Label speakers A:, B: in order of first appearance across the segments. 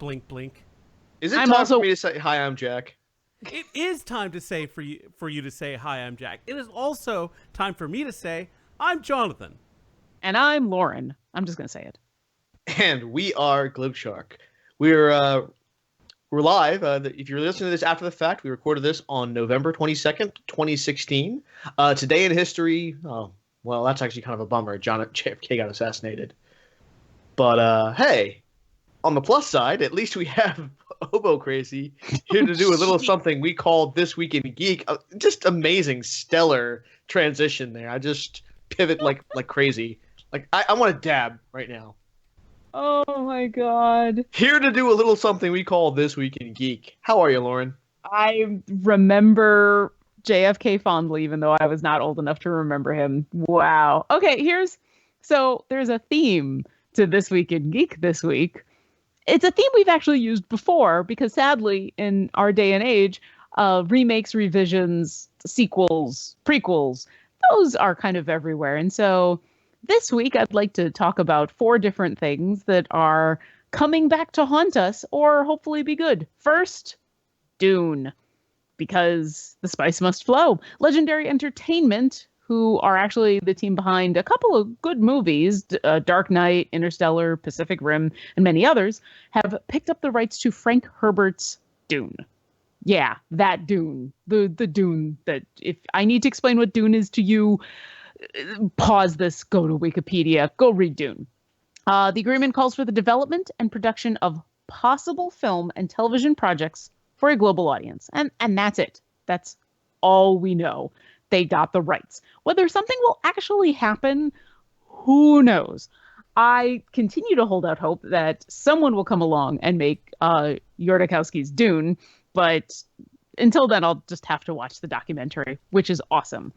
A: Blink, blink.
B: Is it
C: I'm
B: time
C: also-
B: for me to say, hi, I'm Jack?
A: It is time to say for you to say, hi, I'm Jack. It is also time for me to say, I'm Jonathan.
C: And I'm Lauren. I'm just going to say it.
B: And we are Glib Shark. We're live. If you're listening to this after the fact, we recorded this on November 22nd, 2016. Today in history, oh, well, that's actually kind of a bummer. JFK got assassinated. But hey, on the plus side, at least we have Oboe Crazy here to do a little something we call This Week in Geek. Just amazing, stellar transition there. I just pivot like crazy. Like I want to dab right now.
C: Oh my god.
B: Here to do a little something we call This Week in Geek. How are you, Lauren?
C: I remember JFK fondly, even though I was not old enough to remember him. Wow. Okay, there's a theme to This Week in Geek this week. It's a theme we've actually used before because sadly, in our day and age, remakes, revisions, sequels, prequels, those are kind of everywhere. And so this week, I'd like to talk about 4 different things that are coming back to haunt us or hopefully be good. First, Dune, because the spice must flow. Legendary Entertainment, who are actually the team behind a couple of good movies, Dark Knight, Interstellar, Pacific Rim, and many others, have picked up the rights to Frank Herbert's Dune. Yeah, that Dune. The Dune that, if I need to explain what Dune is to you, pause this, go to Wikipedia, go read Dune. The agreement calls for the development and production of possible film and television projects for a global audience. And that's it. That's all we know. They got the rights. Whether something will actually happen, who knows? I continue to hold out hope that someone will come along and make Jodorowsky's Dune, but until then, I'll just have to watch the documentary, which is awesome.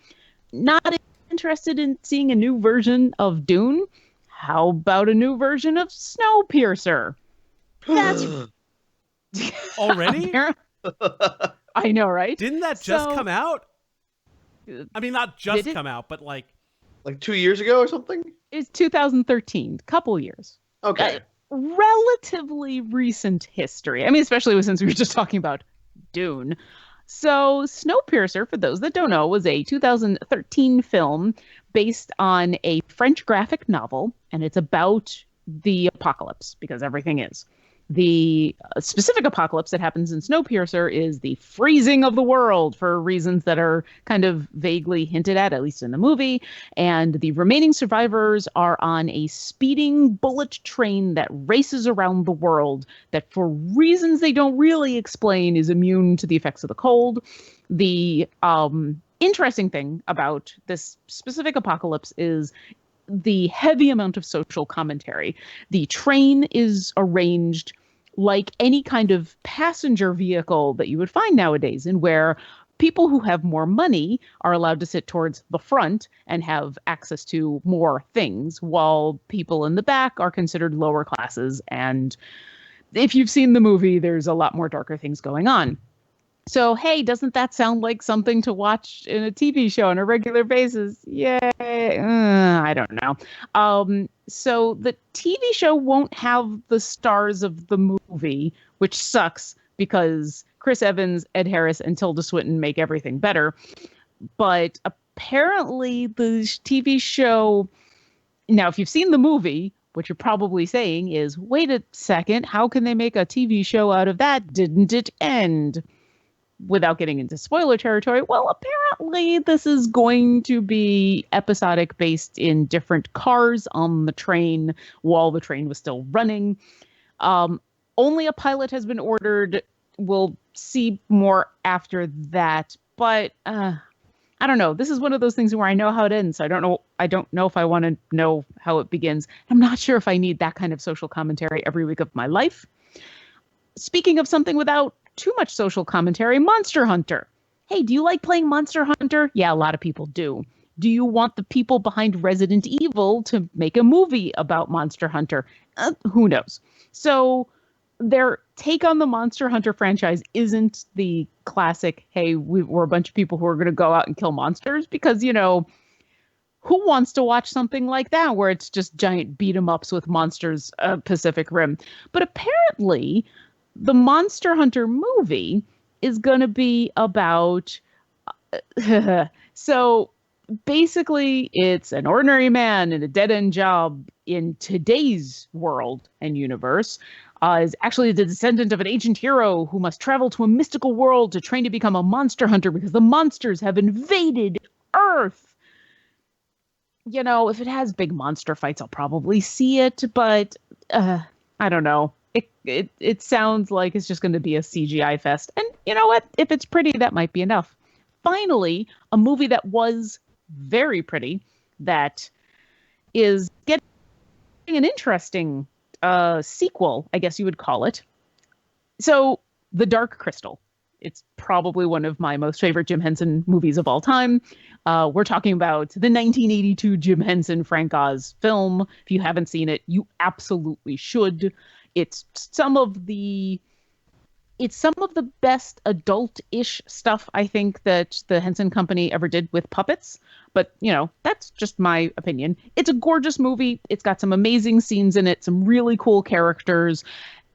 C: Not interested in seeing a new version of Dune? How about a new version of Snowpiercer? That's
A: Already?
C: I know, right?
A: Didn't that just come out? I mean, not just
C: Did it?
A: come out, but like
B: 2 years ago or something?
C: It's 2013, couple years.
B: Okay.
C: Relatively recent history. I mean, especially since we were just talking about Dune. So Snowpiercer, for those that don't know, was a 2013 film based on a French graphic novel, and it's about the apocalypse, because everything is. The specific apocalypse that happens in Snowpiercer is the freezing of the world for reasons that are kind of vaguely hinted at least in the movie. And the remaining survivors are on a speeding bullet train that races around the world that, for reasons they don't really explain, is immune to the effects of the cold. The interesting thing about this specific apocalypse is the heavy amount of social commentary. The train is arranged like any kind of passenger vehicle that you would find nowadays, in where people who have more money are allowed to sit towards the front and have access to more things, while people in the back are considered lower classes. And if you've seen the movie, there's a lot more darker things going on. So, hey, doesn't that sound like something to watch in a TV show on a regular basis? Yay. I don't know. So the TV show won't have the stars of the movie, which sucks because Chris Evans, Ed Harris, and Tilda Swinton make everything better. But apparently the TV show... Now, if you've seen the movie, what you're probably saying is, wait a second, how can they make a TV show out of that? Didn't it end? Without getting into spoiler territory, well, apparently this is going to be episodic, based in different cars on the train while the train was still running. Only a pilot has been ordered. We'll see more after that. But I don't know. This is one of those things where I know how it ends. I don't know if I want to know how it begins. I'm not sure if I need that kind of social commentary every week of my life. Speaking of something without too much social commentary, Monster Hunter. Hey, do you like playing Monster Hunter? Yeah, a lot of people do. Do you want the people behind Resident Evil to make a movie about Monster Hunter? Who knows? So their take on the Monster Hunter franchise isn't the classic, hey, we're a bunch of people who are going to go out and kill monsters, because, who wants to watch something like that where it's just giant beat 'em ups with monsters, Pacific Rim? But apparently, the Monster Hunter movie is going to be about. So basically, it's an ordinary man in a dead end job in today's world and universe. Is actually the descendant of an ancient hero who must travel to a mystical world to train to become a monster hunter because the monsters have invaded Earth. You know, if it has big monster fights, I'll probably see it, but I don't know. It sounds like it's just going to be a CGI fest. And you know what? If it's pretty, that might be enough. Finally, a movie that was very pretty, that is getting an interesting sequel, I guess you would call it. So, The Dark Crystal. It's probably one of my most favorite Jim Henson movies of all time. We're talking about the 1982 Jim Henson Frank Oz film. If you haven't seen it, you absolutely should. It's some of the best adult-ish stuff I think that the Henson Company ever did with puppets. But, you know, that's just my opinion. It's a gorgeous movie. It's got some amazing scenes in it, some really cool characters.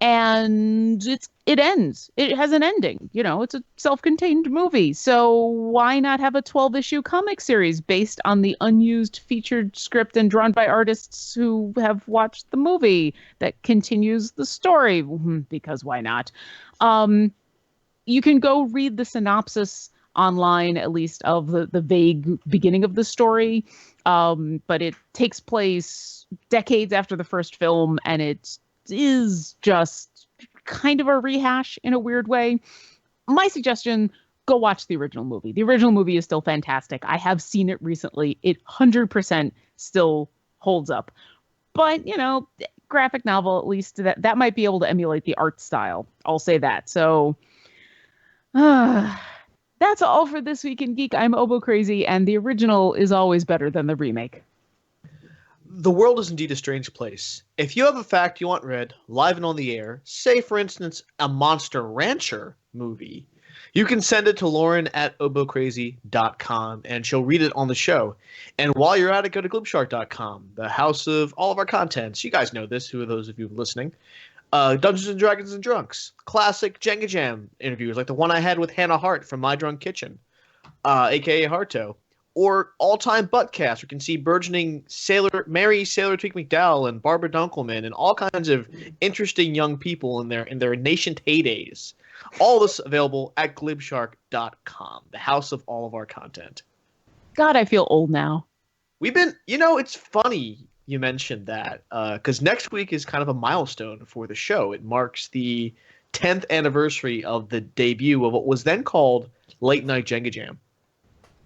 C: And it ends. It has an ending. You know, it's a self-contained movie. So why not have a 12-issue comic series based on the unused featured script and drawn by artists who have watched the movie that continues the story? Because why not? You can go read the synopsis online, at least of the vague beginning of the story. But it takes place decades after the first film, and it is just kind of a rehash in a weird way. My suggestion, go watch the original movie. The original movie is still fantastic. I have seen it recently. It 100% still holds up. But, you know, graphic novel, at least that might be able to emulate the art style. I'll say that. So that's all for This Week in Geek. I'm Obo Crazy, and the original is always better than the remake.
B: The world is indeed a strange place. If you have a fact you want read, live and on the air, say, for instance, a Monster Rancher movie, you can send it to Lauren at bgg.con, and she'll read it on the show. And while you're at it, go to glibshark.com, the house of all of our contents. You guys know this, who are those of you listening. Dungeons and Dragons and Drunks, classic Jenga Jam interviews, like the one I had with Hannah Hart from My Drunk Kitchen, a.k.a. Harto. Or all-time buttcast. You can see burgeoning Mary Sailor Tweak McDowell and Barbara Dunkelman and all kinds of interesting young people in their nascent heydays. All this available at glibshark.com, the house of all of our content.
C: God, I feel old now.
B: We've been, you know, it's funny you mentioned that, because next week is kind of a milestone for the show. It marks the 10th anniversary of the debut of what was then called Late Night Jenga Jam.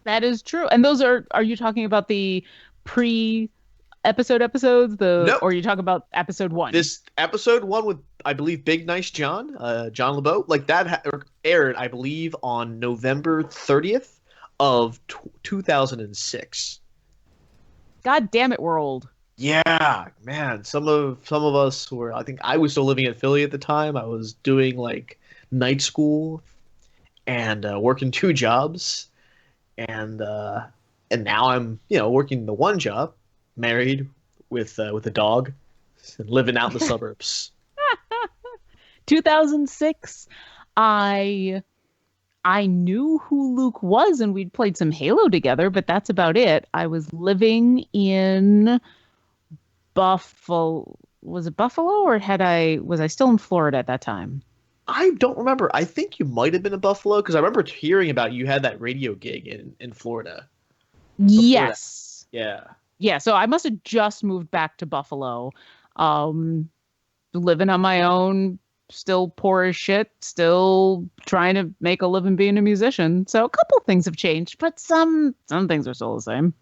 C: That is true. And those are you talking about the episodes?
B: Nope.
C: Or are you talking about episode 1?
B: This episode 1 with, I believe, Big Nice John, John LeBeau, like that aired, I believe, on November 30th of 2006.
C: God damn it, we're old.
B: Yeah, man. Some of us were, I think I was still living in Philly at the time. I was doing like night school and working 2 jobs. And now I'm, you know, working the one job, married with a dog, and living out in the suburbs.
C: 2006, I knew who Luke was, and we'd played some Halo together, but that's about it. I was living in Buffalo. Was it Buffalo, or was I still in Florida at that time?
B: I don't remember. I think you might have been in Buffalo, because I remember hearing about you had that radio gig in Florida.
C: Yes.
B: Yeah.
C: Yeah, so I must have just moved back to Buffalo, living on my own, still poor as shit, still trying to make a living being a musician. So a couple things have changed, but some things are still the same.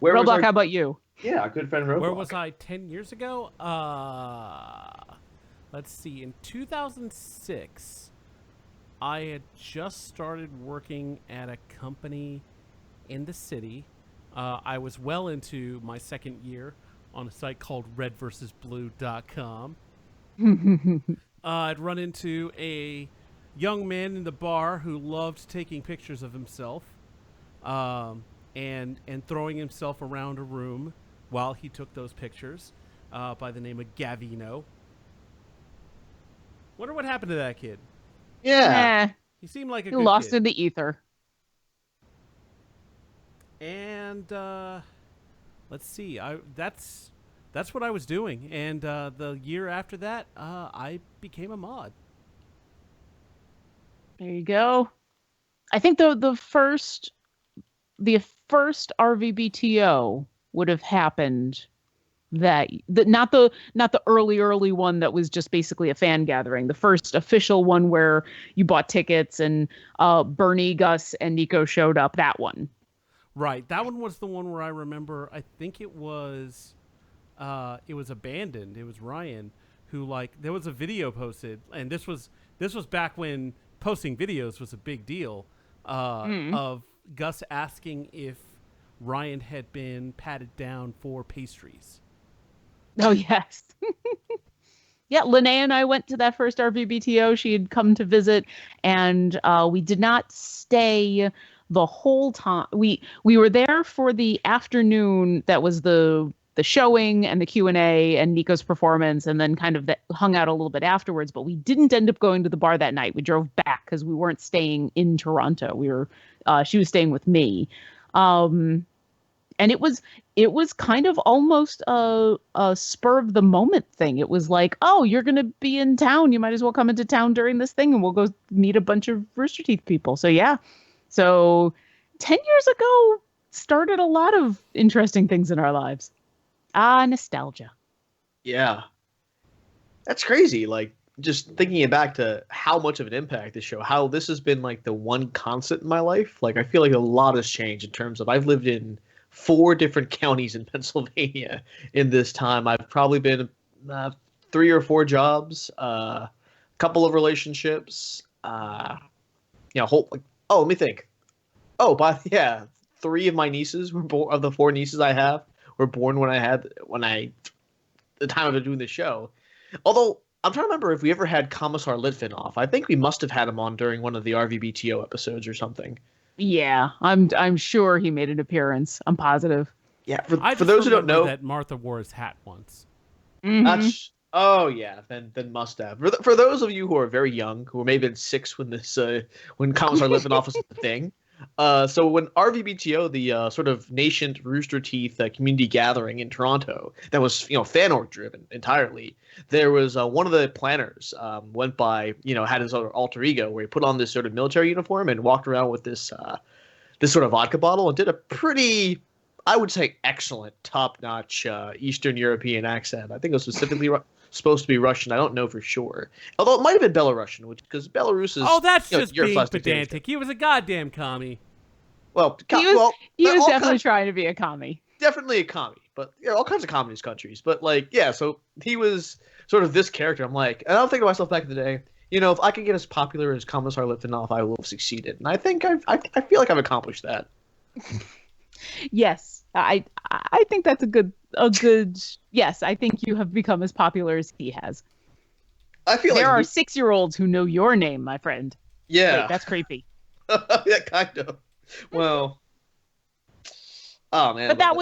C: Roblox, how about you?
B: Yeah, our good friend Roblox.
A: Where was I 10 years ago? Let's see. In 2006, I had just started working at a company in the city. I was well into my second year on a site called redversusblue.com. I'd run into a young man in the bar who loved taking pictures of himself. and throwing himself around a room while he took those pictures by the name of Gavino. Wonder what happened to that kid.
B: Yeah.
A: He seemed like a
C: He
A: good
C: lost
A: kid.
C: in the ether.
A: And let's see. That's what I was doing. And the year after that, I became a mod.
C: There you go. I think the first RVBTO would have happened not the early one that was just basically a fan gathering. The first official one where you bought tickets and Bernie, Gus, and Nico showed up. That one.
A: Right. That one was the one where I remember. I think it was abandoned. It was Ryan who there was a video posted, and this was back when posting videos was a big deal. Of Gus asking if Ryan had been patted down for pastries.
C: Oh, yes. Yeah, Linnea and I went to that first RVBTO. She had come to visit, and we did not stay the whole time. We were there for the afternoon that was the showing and the Q&A and Nico's performance, and then kind of hung out a little bit afterwards. But we didn't end up going to the bar that night. We drove back because we weren't staying in Toronto. She was staying with me. And it was kind of almost a spur of the moment thing. It was like, oh, you're going to be in town. You might as well come into town during this thing and we'll go meet a bunch of Rooster Teeth people. So, yeah. So 10 years ago started a lot of interesting things in our lives. Nostalgia.
B: Yeah. That's crazy. Like, just thinking it back to how much of an impact this show, how this has been like the one constant in my life. Like, I feel like a lot has changed in terms of I've lived in 4 different counties in Pennsylvania in this time. I've probably been 3 or 4 jobs, a couple of relationships, let me think. Oh, 3 of my nieces were born, of the 4 nieces I have were born the time of doing the show. Although I'm trying to remember if we ever had Commissar Litvinoff. I think we must have had him on during one of the RVBTO episodes or something.
C: Yeah, I'm sure he made an appearance. I'm positive.
B: Yeah,
A: I
B: for those who don't know,
A: that Martha wore his hat once.
B: That's then must have. For those of you who are very young, who may have been 6 when when Commissar Litvinoff was a thing. So when RVBTO, the sort of nascent Rooster Teeth community gathering in Toronto, that was fan org driven entirely. There was one of the planners went by had his other alter ego where he put on this sort of military uniform and walked around with this sort of vodka bottle and did a pretty, I would say, excellent, top notch Eastern European accent. I think it was specifically supposed to be Russian. I don't know for sure. Although it might have been Belarusian, because Belarus is.
A: Oh, that's just being
B: Europe/Eastern
A: pedantic. He was a goddamn commie.
B: Well,
C: he was definitely trying to be a commie.
B: Definitely a commie, but all kinds of communist countries. But so he was sort of this character. I'm like, and I'm thinking to myself back in the day, if I could get as popular as Commissar Litvinoff, I will have succeeded. And I think I feel like I've accomplished that.
C: Yes, I think that's a good yes. I think you have become as popular as he has.
B: I feel
C: there
B: like
C: are 6-year-olds who know your name, my friend.
B: Yeah,
C: wait, that's creepy.
B: Yeah, kind of. Well, oh man,
C: but that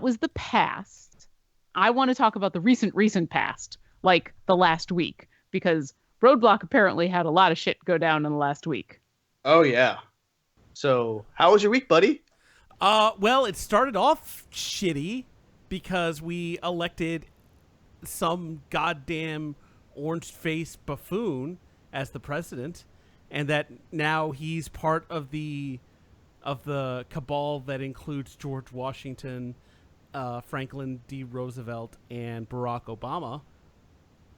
C: was the past. I want to talk about the recent past, like the last week, because Roadblock apparently had a lot of shit go down in the last week.
B: Oh yeah. So, how was your week, buddy?
A: Well, it started off shitty because we elected some goddamn orange-faced buffoon as the president, and that now he's part of the cabal that includes George Washington, Franklin D. Roosevelt, and Barack Obama.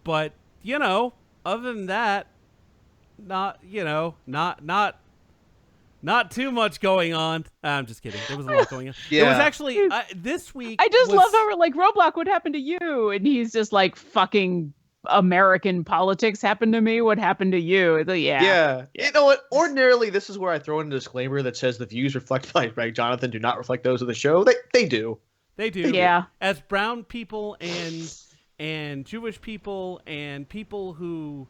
A: But other than that, not too much going on. I'm just kidding. There was a lot going on.
B: Yeah.
A: It was actually this week.
C: I just love how Roblox, what happened to you? And he's just like, fucking American politics happened to me. What happened to you?
B: Yeah. You know what? Ordinarily, this is where I throw in a disclaimer that says the views reflected by Greg Jonathan do not reflect those of the show. They do.
A: They do.
C: Yeah.
A: As brown people and Jewish people and people who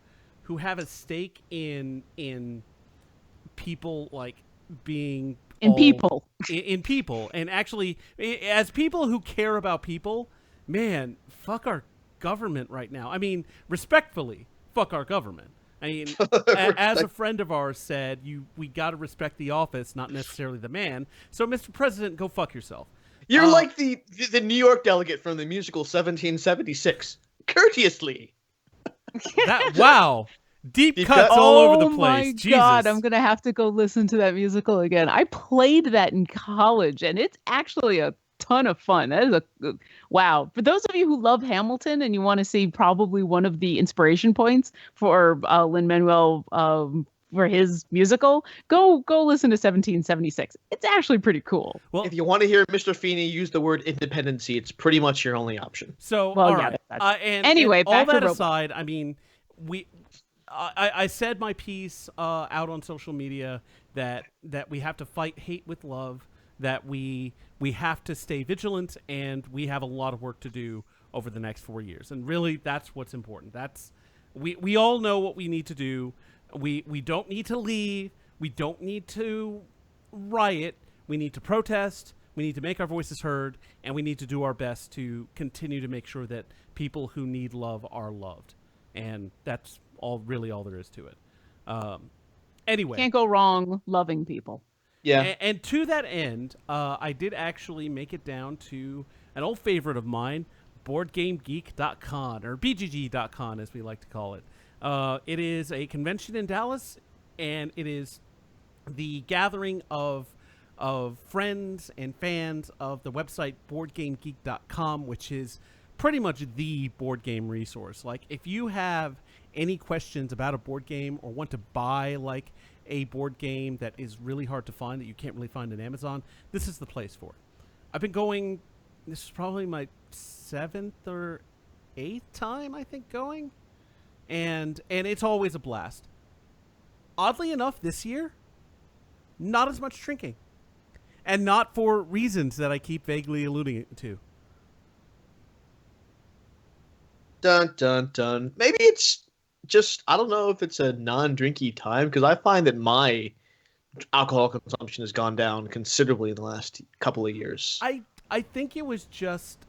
A: have a stake in people being
C: In people.
A: in people, and actually, as people who care about people, man, fuck our government right now. I mean, respectfully, fuck our government. I mean, as a friend of ours said, we got to respect the office, not necessarily the man. So, Mr. President, go fuck yourself.
B: You're like the New York delegate from the musical 1776. Courteously.
A: Wow. Deep cuts all over the place.
C: Oh my
A: Jesus.
C: God, I'm going to have to go listen to that musical again. I played that in college, and it's actually a ton of fun. That is wow. For those of you who love Hamilton and you want to see probably one of the inspiration points for Lin-Manuel for his musical, go listen to 1776. It's actually pretty cool.
B: Well, if you want to hear Mr. Feeney use the word independency, it's pretty much your only option.
A: So,
C: well,
A: all
C: yeah,
A: right.
C: Anyway,
A: and
C: back
A: all that
C: to
A: aside, I mean, I said my piece out on social media that we have to fight hate with love, that we have to stay vigilant, and we have a lot of work to do over the next 4 years. And really, that's what's important. We all know what we need to do. We don't need to leave. We don't need to riot. We need to protest. We need to make our voices heard, and we need to do our best to continue to make sure that people who need love are loved. And that's all there is to it. Anyway,
C: can't go wrong loving people.
B: Yeah.
A: And to that end, I did actually make it down to an old favorite of mine, bgg.con, or bgg.con as we like to call it. It is a convention in Dallas, and it is the gathering of friends and fans of the website bgg.com, which is pretty much the board game resource. Like, if you have any questions about a board game or want to buy like a board game that is really hard to find, that you can't really find on Amazon, this is the place for it. I've been going, this is probably my 7th or 8th time, I think, going. And it's always a blast. Oddly enough, this year, not as much drinking. And not for reasons that I keep vaguely alluding to.
B: Dun, dun, dun. Maybe it's just, I don't know if it's a non-drinky time, because I find that my alcohol consumption has gone down considerably in the last couple of years.
A: I think it was just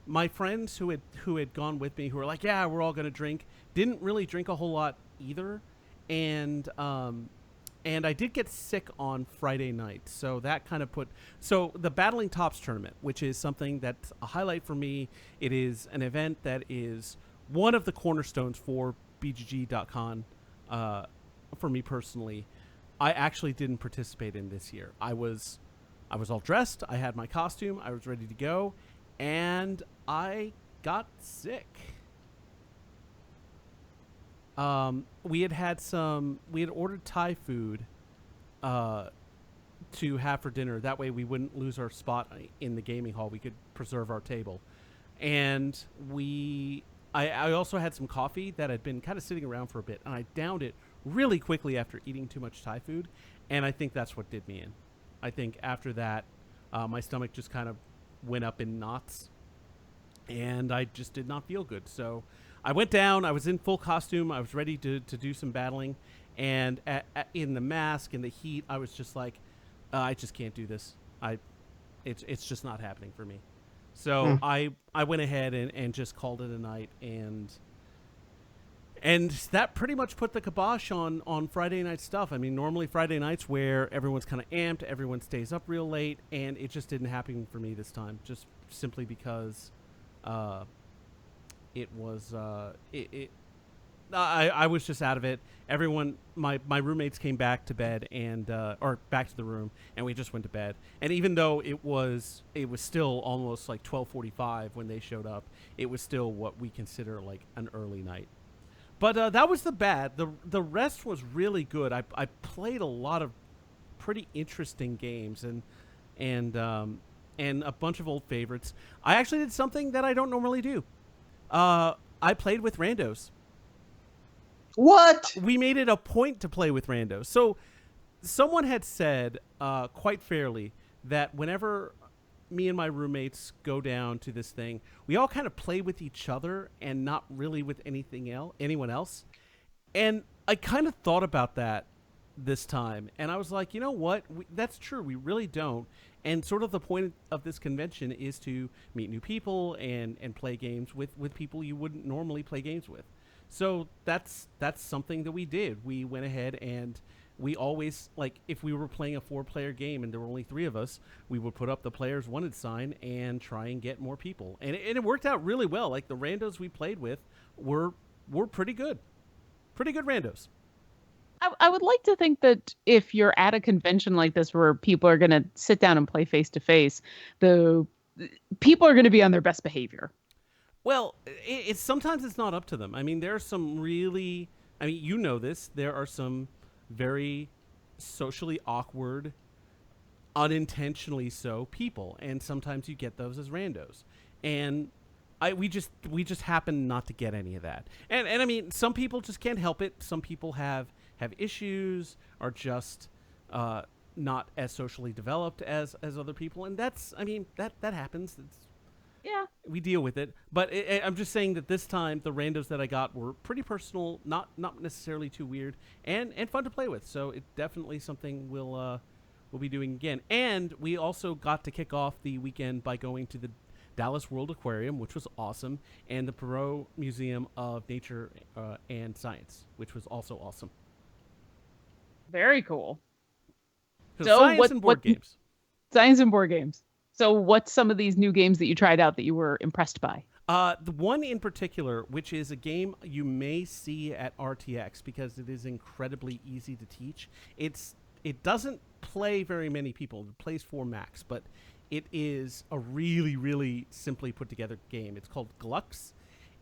A: my friends who had gone with me, who were like, yeah, we're all going to drink, didn't really drink a whole lot either. And I did get sick on Friday night, so that kind of so the Battling Tops tournament, which is something that's a highlight for me. It is an event that is one of the cornerstones for bgg.con for me personally. I actually didn't participate in this year. I was all dressed, I had my costume, I was ready to go, and I got sick. We had ordered Thai food to have for dinner. That way we wouldn't lose our spot in the gaming hall. We could preserve our table. And I also had some coffee that had been kind of sitting around for a bit, and I downed it really quickly after eating too much Thai food, and I think that's what did me in. I think after that, my stomach just kind of went up in knots, and I just did not feel good. So I went down, I was in full costume, I was ready to do some battling, and in the mask and the heat, I was just like, I just can't do this. It's just not happening for me. So I went ahead and just called it a night, and that pretty much put the kibosh on Friday night stuff. I mean, normally Friday nights where everyone's kind of amped, everyone stays up real late, and it just didn't happen for me this time, just simply because it was I was just out of it. Everyone, my roommates came back to bed or back to the room, and we just went to bed. And even though it was still almost like 12:45 when they showed up, it was still what we consider like an early night. But that was the bad. The rest was really good. I played a lot of pretty interesting games and a bunch of old favorites. I actually did something that I don't normally do. I played with randos.
B: What?
A: We made it a point to play with randos. So someone had said quite fairly that whenever me and my roommates go down to this thing, we all kind of play with each other and not really with anyone else. And I kind of thought about that this time. And I was like, you know what? That's true. We really don't. And sort of the point of this convention is to meet new people and play games with people you wouldn't normally play games with. So that's something that we did. We went ahead and we always, like, if we were playing a 4-player game and there were only 3 of us, we would put up the players wanted sign and try and get more people. And it worked out really well. Like, the randos we played with were pretty good. Pretty good randos.
C: I would like to think that if you're at a convention like this where people are going to sit down and play face to face, the people are going to be on their best behavior.
A: Well, it's sometimes it's not up to them. I mean, there are some really, I mean, you know this. There are some very socially awkward, unintentionally so people, and sometimes you get those as randos. And we just happen not to get any of that. And I mean, some people just can't help it. Some people have issues, are just not as socially developed as other people, and that's, I mean, that happens.
C: Yeah.
A: We deal with it. But I'm just saying that this time the randos that I got were pretty personal, not necessarily too weird, and fun to play with. So it's definitely something we'll be doing again. And we also got to kick off the weekend by going to the Dallas World Aquarium, which was awesome, and the Perot Museum of Nature and Science, which was also awesome.
C: Very cool.
A: So science and board games.
C: Science and board games. So what's some of these new games that you tried out that you were impressed by?
A: The one in particular, which is a game you may see at RTX because it is incredibly easy to teach. It doesn't play very many people. It plays 4 max, but it is a really, really simply put together game. It's called Glux,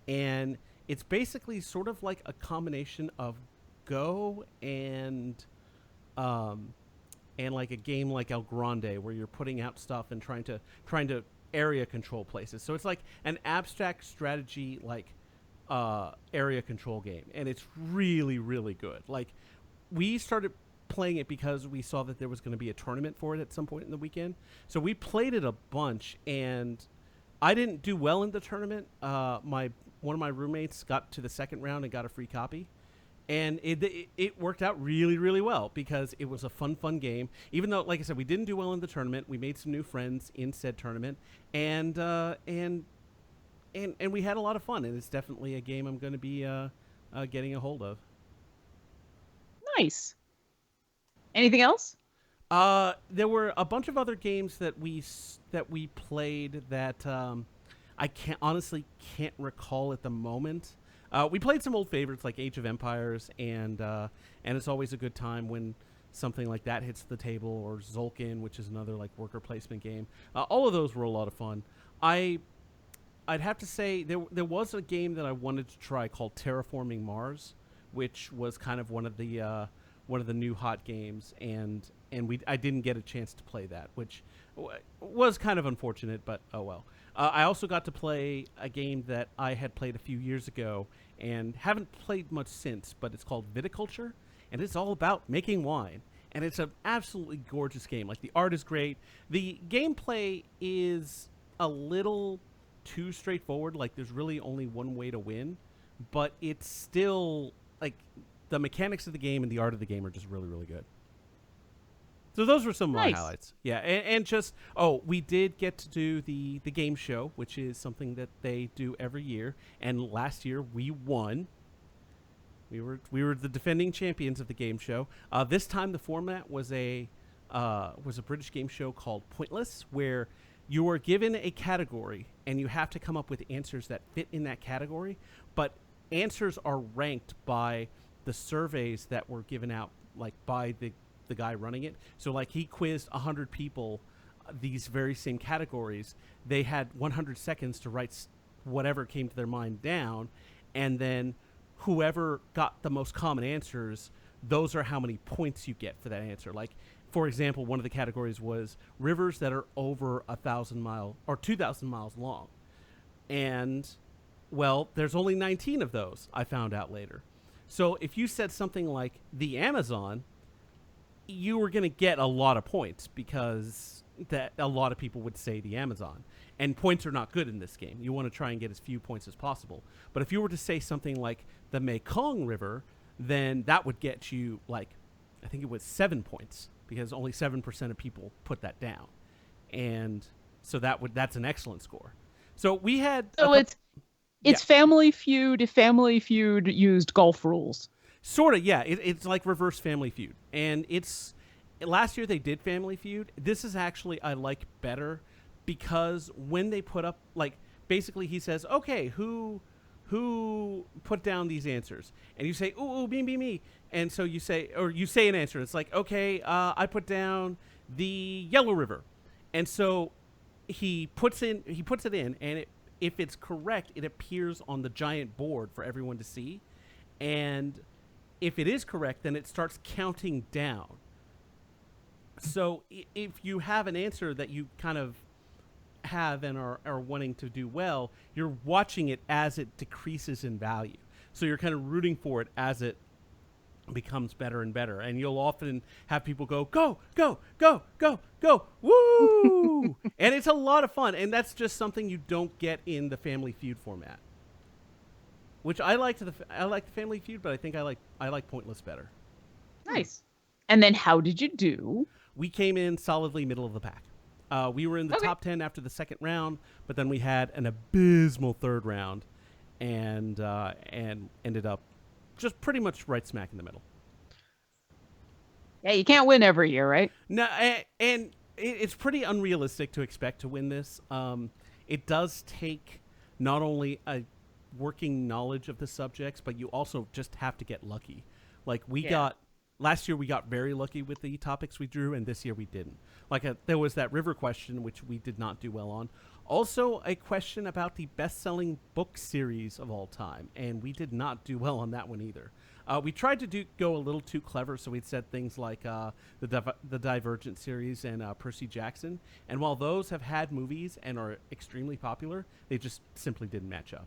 A: and it's basically sort of like a combination of Go and like a game like El Grande, where you're putting out stuff and trying to area control places. So it's like an abstract strategy, like area control game, and it's really, really good. Like, we started playing it because we saw that there was going to be a tournament for it at some point in the weekend. So we played it a bunch, and I didn't do well in the tournament. One of my roommates got to the second round and got a free copy. And it worked out really, really well because it was a fun game. Even though, like I said, we didn't do well in the tournament, we made some new friends in said tournament, and we had a lot of fun. And it's definitely a game I'm going to be getting a hold of.
C: Nice. Anything else?
A: There were a bunch of other games that we played that I honestly can't recall at the moment. We played some old favorites like Age of Empires, and it's always a good time when something like that hits the table, or Zolkin, which is another like worker placement game. All of those were a lot of fun. I'd have to say there was a game that I wanted to try called Terraforming Mars, which was kind of one of the new hot games, and I didn't get a chance to play that, which was kind of unfortunate, but oh well. I also got to play a game that I had played a few years ago and haven't played much since, but it's called Viticulture, and it's all about making wine. And it's an absolutely gorgeous game. Like, the art is great. The gameplay is a little too straightforward. Like, there's really only one way to win, but it's still, like, the mechanics of the game and the art of the game are just really, really good. So those were some of my highlights. Yeah, and just, we did get to do the game show, which is something that they do every year. And last year we won. We were the defending champions of the game show. This time the format was a British game show called Pointless, where you are given a category and you have to come up with answers that fit in that category. But answers are ranked by the surveys that were given out, like by the guy running it. So like, he quizzed 100 people these very same categories. They had 100 seconds to write whatever came to their mind down, and then whoever got the most common answers, those are how many points you get for that answer. Like, for example, one of the categories was rivers that are over 1,000 miles or 2,000 miles long, and well, there's only 19 of those, I found out later. So if you said something like the Amazon, you were going to get a lot of points because that a lot of people would say the Amazon. And points are not good in this game. You want to try and get as few points as possible. But if you were to say something like the Mekong River, then that would get you like I think it was 7 points because only 7% of people put that down, and so that's an excellent score. So we had
C: So it's Family Feud if Family Feud used golf rules.
A: Sort of, yeah. It's like reverse Family Feud, and it's last year they did Family Feud. This is actually I like better because when they put up like basically he says, okay, who put down these answers, and you say, ooh, me, and so you say an answer. It's like, okay, I put down the Yellow River, and so he puts it in, and if it's correct, it appears on the giant board for everyone to see, and if it is correct, then it starts counting down. So if you have an answer that you kind of have and are wanting to do well, you're watching it as it decreases in value. So you're kind of rooting for it as it becomes better and better. And you'll often have people go, go, go, go, go, go, woo! And it's a lot of fun. And that's just something you don't get in the Family Feud format. Which I like the Family Feud, but I think I like Pointless better.
C: Nice. And then how did you do?
A: We came in solidly middle of the pack. We were in the top 10 after the second round, but then we had an abysmal third round, and ended up just pretty much right smack in the middle.
C: Yeah, you can't win every year, right?
A: No, and it's pretty unrealistic to expect to win this. It does take not only a working knowledge of the subjects, but you also just have to get lucky. Like last year we got very lucky with the topics we drew, and this year we didn't. Like there was that river question, which we did not do well on. Also a question about the best-selling book series of all time, and we did not do well on that one either. We tried to go a little too clever, so we'd said things like the Divergent series and Percy Jackson, and while those have had movies and are extremely popular, they just simply didn't match up.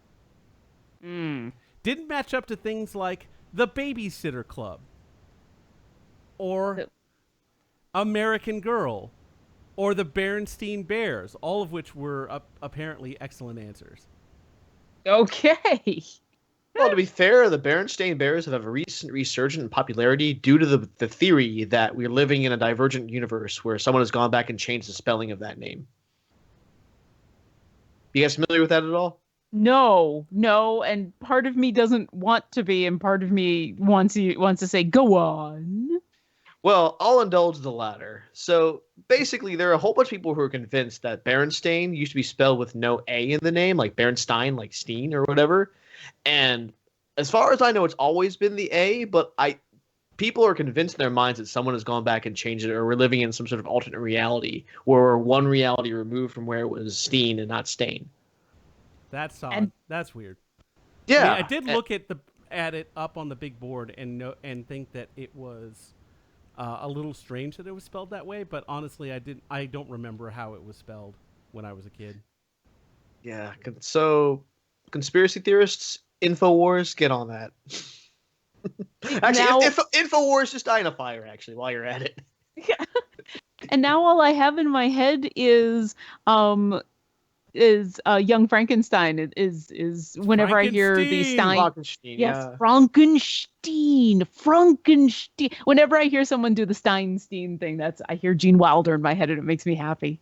A: Didn't match up to things like The Babysitter Club or American Girl or the Berenstain Bears, all of which were apparently excellent answers.
C: Okay.
B: Well, to be fair, the Berenstain Bears have a recent resurgence in popularity due to the theory that we're living in a divergent universe where someone has gone back and changed the spelling of that name. You guys familiar with that at all?
C: No, and part of me doesn't want to be, and part of me wants to say, go on.
B: Well, I'll indulge the latter. So basically, there are a whole bunch of people who are convinced that Berenstain used to be spelled with no A in the name, like Berenstein, like Steen or whatever. And as far as I know, it's always been the A, but people are convinced in their minds that someone has gone back and changed it, or we're living in some sort of alternate reality where we're one reality removed from where it was Steen and not Stain.
A: That's solid. That's weird.
B: Yeah,
A: I did look at it up on the big board and think that it was a little strange that it was spelled that way. But honestly, I don't remember how it was spelled when I was a kid.
B: Yeah. So, conspiracy theorists, Infowars, get on that. Actually, Infowars, just die in a fire. Actually, while you're at it.
C: And now all I have in my head is Young Frankenstein is whenever I hear the Stein.
B: Frankenstein,
C: yes,
B: yeah.
C: Frankenstein. Whenever I hear someone do the Steinstein thing, I hear Gene Wilder in my head, and it makes me happy.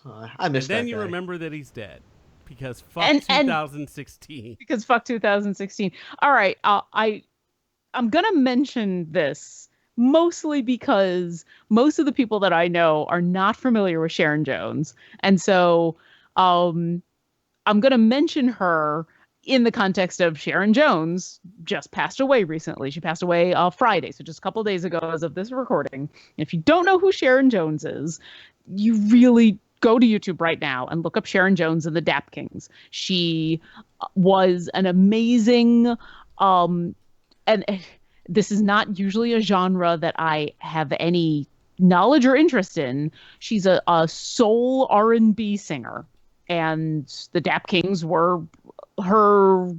B: I miss that.
A: And then you
B: guy.
A: remember that he's dead because fuck 2016.
C: Because fuck 2016. All right, I'm gonna mention this mostly because most of the people that I know are not familiar with Sharon Jones, and so. I'm going to mention her in the context of Sharon Jones just passed away recently. She passed away Friday, so just a couple days ago as of this recording. If you don't know who Sharon Jones is, you really go to YouTube right now and look up Sharon Jones and the Dap Kings. She was an amazing, and this is not usually a genre that I have any knowledge or interest in. She's a soul R&B singer. And the Dap Kings were her.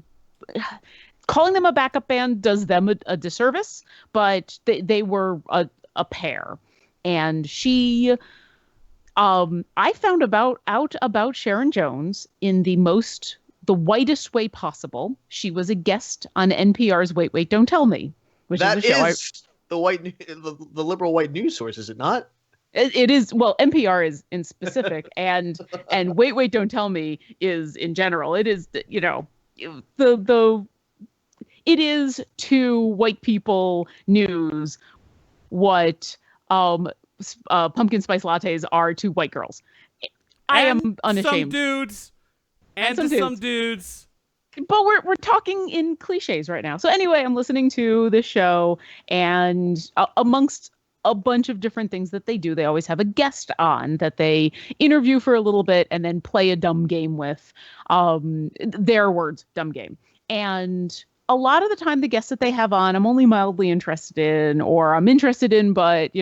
C: Calling them a backup band does them a disservice, but they were a pair. And she, I found out about Sharon Jones in the whitest way possible. She was a guest on NPR's Wait, Wait, Don't Tell Me, which
B: that
C: is a show
B: is the liberal white news source, is it not?
C: It is, well, NPR is in specific, and Wait, Don't Tell Me is in general. It is, the it is to white people news what pumpkin spice lattes are to white girls. I am unashamed.
A: Some dudes. And
C: some
A: to some dudes.
C: But we're talking in cliches right now. So anyway, I'm listening to this show, and amongst a bunch of different things that they do, they always have a guest on that they interview for a little bit and then play a dumb game with. Their words, dumb game. And a lot of the time, the guests that they have on, I'm only mildly interested in, or I'm interested in, but,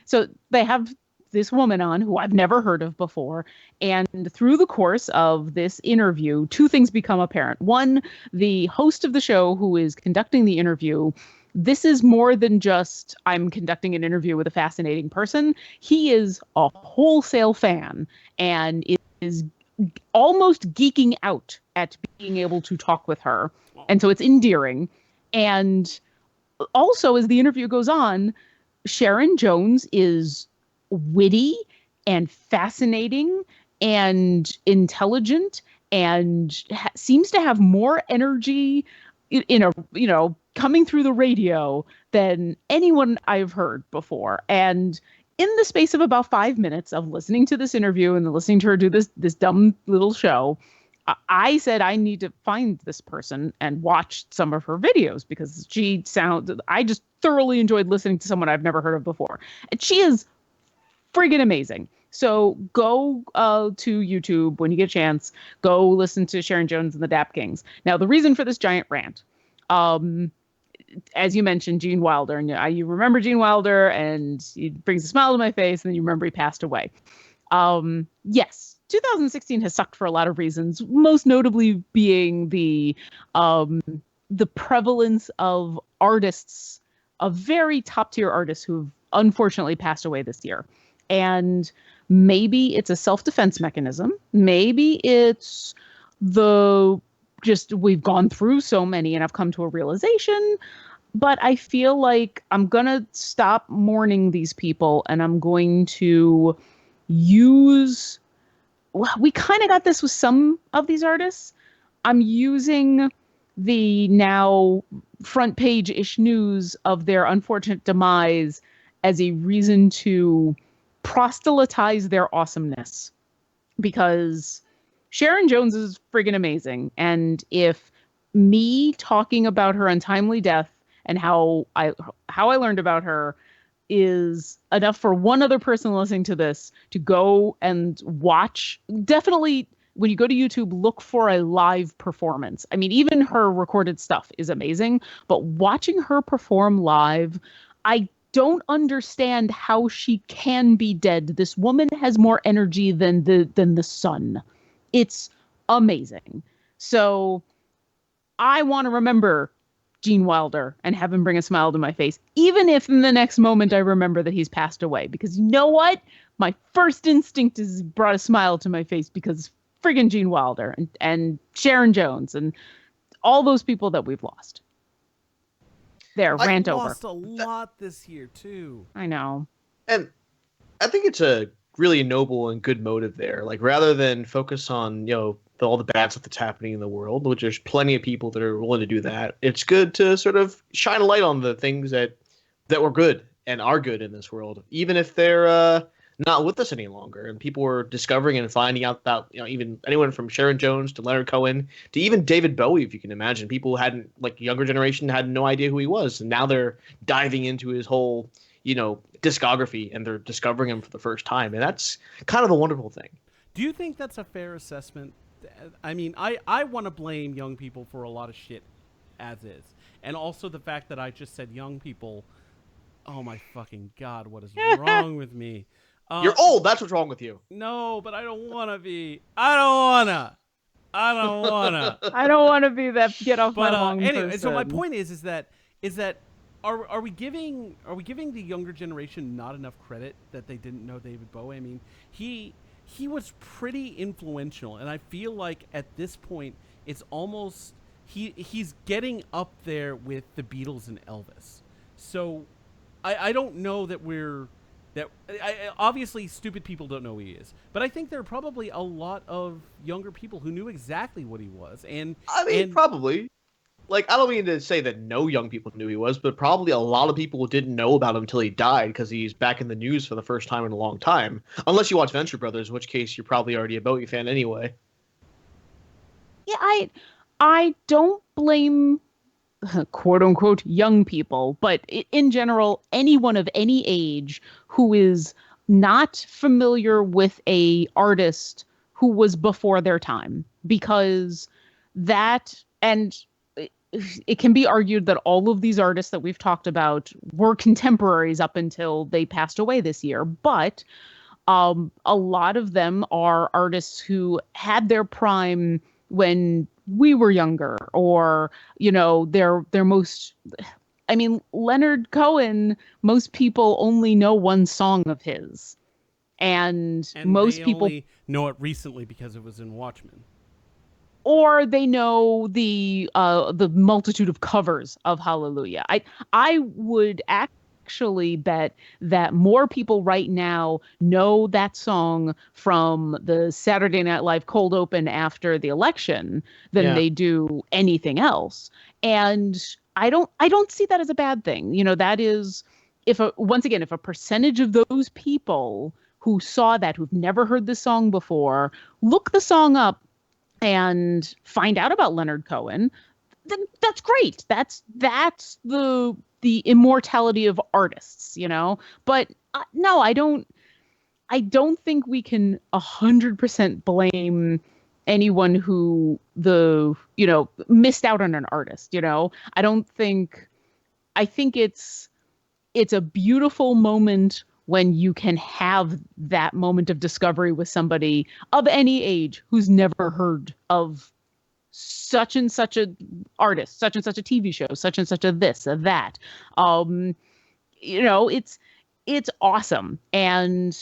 C: so they have this woman on who I've never heard of before. And through the course of this interview, two things become apparent. One, the host of the show who is conducting the interview, this is more than just I'm conducting an interview with a fascinating person. He is a wholesale fan and is almost geeking out at being able to talk with her. And so it's endearing. And also, as the interview goes on, Sharon Jones is witty and fascinating and intelligent and seems to have more energy coming through the radio than anyone I've heard before. And in the space of about 5 minutes of listening to this interview and listening to her do this dumb little show, I said I need to find this person and watch some of her videos because I just thoroughly enjoyed listening to someone I've never heard of before. And she is friggin' amazing. So go to YouTube when you get a chance. Go listen to Sharon Jones and the Dap Kings. Now, the reason for this giant rant, as you mentioned, Gene Wilder, and you remember Gene Wilder, and it brings a smile to my face, and then you remember he passed away. Yes, 2016 has sucked for a lot of reasons, most notably being the prevalence of artists, of very top-tier artists who've unfortunately passed away this year. And maybe it's a self-defense mechanism. Maybe it's we've gone through so many and I've come to a realization. But I feel like I'm going to stop mourning these people and I'm going to we kind of got this with some of these artists. I'm using the now front page-ish news of their unfortunate demise as a reason to proselytize their awesomeness, because Sharon Jones is friggin' amazing. And if me talking about her untimely death and how I learned about her is enough for one other person listening to this to go and watch, definitely when you go to YouTube, look for a live performance. I mean, even her recorded stuff is amazing, but watching her perform live, I don't understand how she can be dead. This woman has more energy than the sun. It's amazing. So I want to remember Gene Wilder and have him bring a smile to my face, even if in the next moment I remember that he's passed away. Because you know what? My first instinct is brought a smile to my face because friggin' Gene Wilder and Sharon Jones and all those people that we've lost. Rant over.
A: I lost a lot this year, too.
C: I know.
B: And I think it's a really noble and good motive there. Like, rather than focus on, all the bad stuff that's happening in the world, which there's plenty of people that are willing to do that, it's good to sort of shine a light on the things that were good and are good in this world, even if they're not with us any longer. And people were discovering and finding out about, even anyone from Sharon Jones to Leonard Cohen to even David Bowie, if you can imagine. People hadn't, younger generation had no idea who he was. And now they're diving into his whole, discography, and they're discovering him for the first time. And that's kind of the wonderful thing.
A: Do you think that's a fair assessment? I mean, I want to blame young people for a lot of shit as is. And also the fact that I just said young people. Oh my fucking God, what is wrong with me?
B: You're old. That's what's wrong with you.
A: No, but I don't want to be. I don't want to.
C: I don't want to be that get off my lawn
A: anyway,
C: person.
A: so my point is that are we giving the younger generation not enough credit that they didn't know David Bowie? I mean, he was pretty influential, and I feel like at this point it's almost he's getting up there with the Beatles and Elvis. So I don't know that we're that obviously stupid people don't know who he is, but I think there are probably a lot of younger people who knew exactly what he was,
B: I mean,
A: and
B: probably. Like, I don't mean to say that no young people knew he was, but probably a lot of people didn't know about him until he died because he's back in the news for the first time in a long time. Unless you watch Venture Brothers, in which case you're probably already a Bowie fan anyway.
C: Yeah, I don't blame quote unquote young people, but in general, anyone of any age who is not familiar with a artist who was before their time, because that and it can be argued that all of these artists that we've talked about were contemporaries up until they passed away this year, but a lot of them are artists who had their prime when we were younger, or their most. I mean, Leonard Cohen. Most people only know one song of his, and
A: they
C: most people,
A: only know it recently because it was in Watchmen.
C: or they know the multitude of covers of Hallelujah. I would actually bet that more people right now know that song from the Saturday Night Live cold open after the election than
B: Yeah.
C: they do anything else. And I don't see that as a bad thing. That is, once again, if a percentage of those people who saw that, who've never heard the song before, look the song up and find out about Leonard Cohen, then that's great. That's the immortality of artists, But no, I don't. I don't think we can 100% blame anyone who missed out on an artist. I don't think. I think it's a beautiful moment when you can have that moment of discovery with somebody of any age who's never heard of such and such a artist, such and such a TV show, such and such a this, a that. Um, it's awesome. And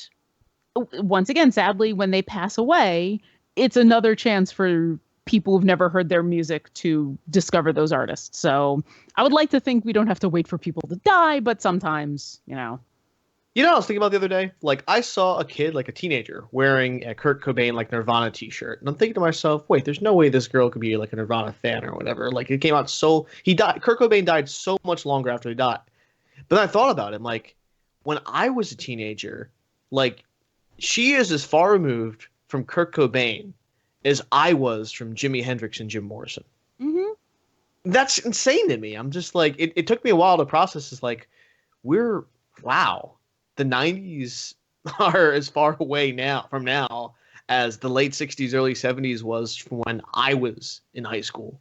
C: once again, sadly, when they pass away, it's another chance for people who've never heard their music to discover those artists. So I would like to think we don't have to wait for people to die, but sometimes.
B: You know what I was thinking about the other day? Like, I saw a kid, like a teenager, wearing a Kurt Cobain, like, Nirvana t-shirt. And I'm thinking to myself, wait, there's no way this girl could be, like, a Nirvana fan or whatever. Like, it came out he died, Kurt Cobain died so much longer after he died. But then I thought about it, like, when I was a teenager, like, she is as far removed from Kurt Cobain as I was from Jimi Hendrix and Jim Morrison.
C: Mm-hmm.
B: That's insane to me. I'm just like, it took me a while to process. It's like, wow. The 90s are as far away from now as the late 60s, early 70s was from when I was in high school.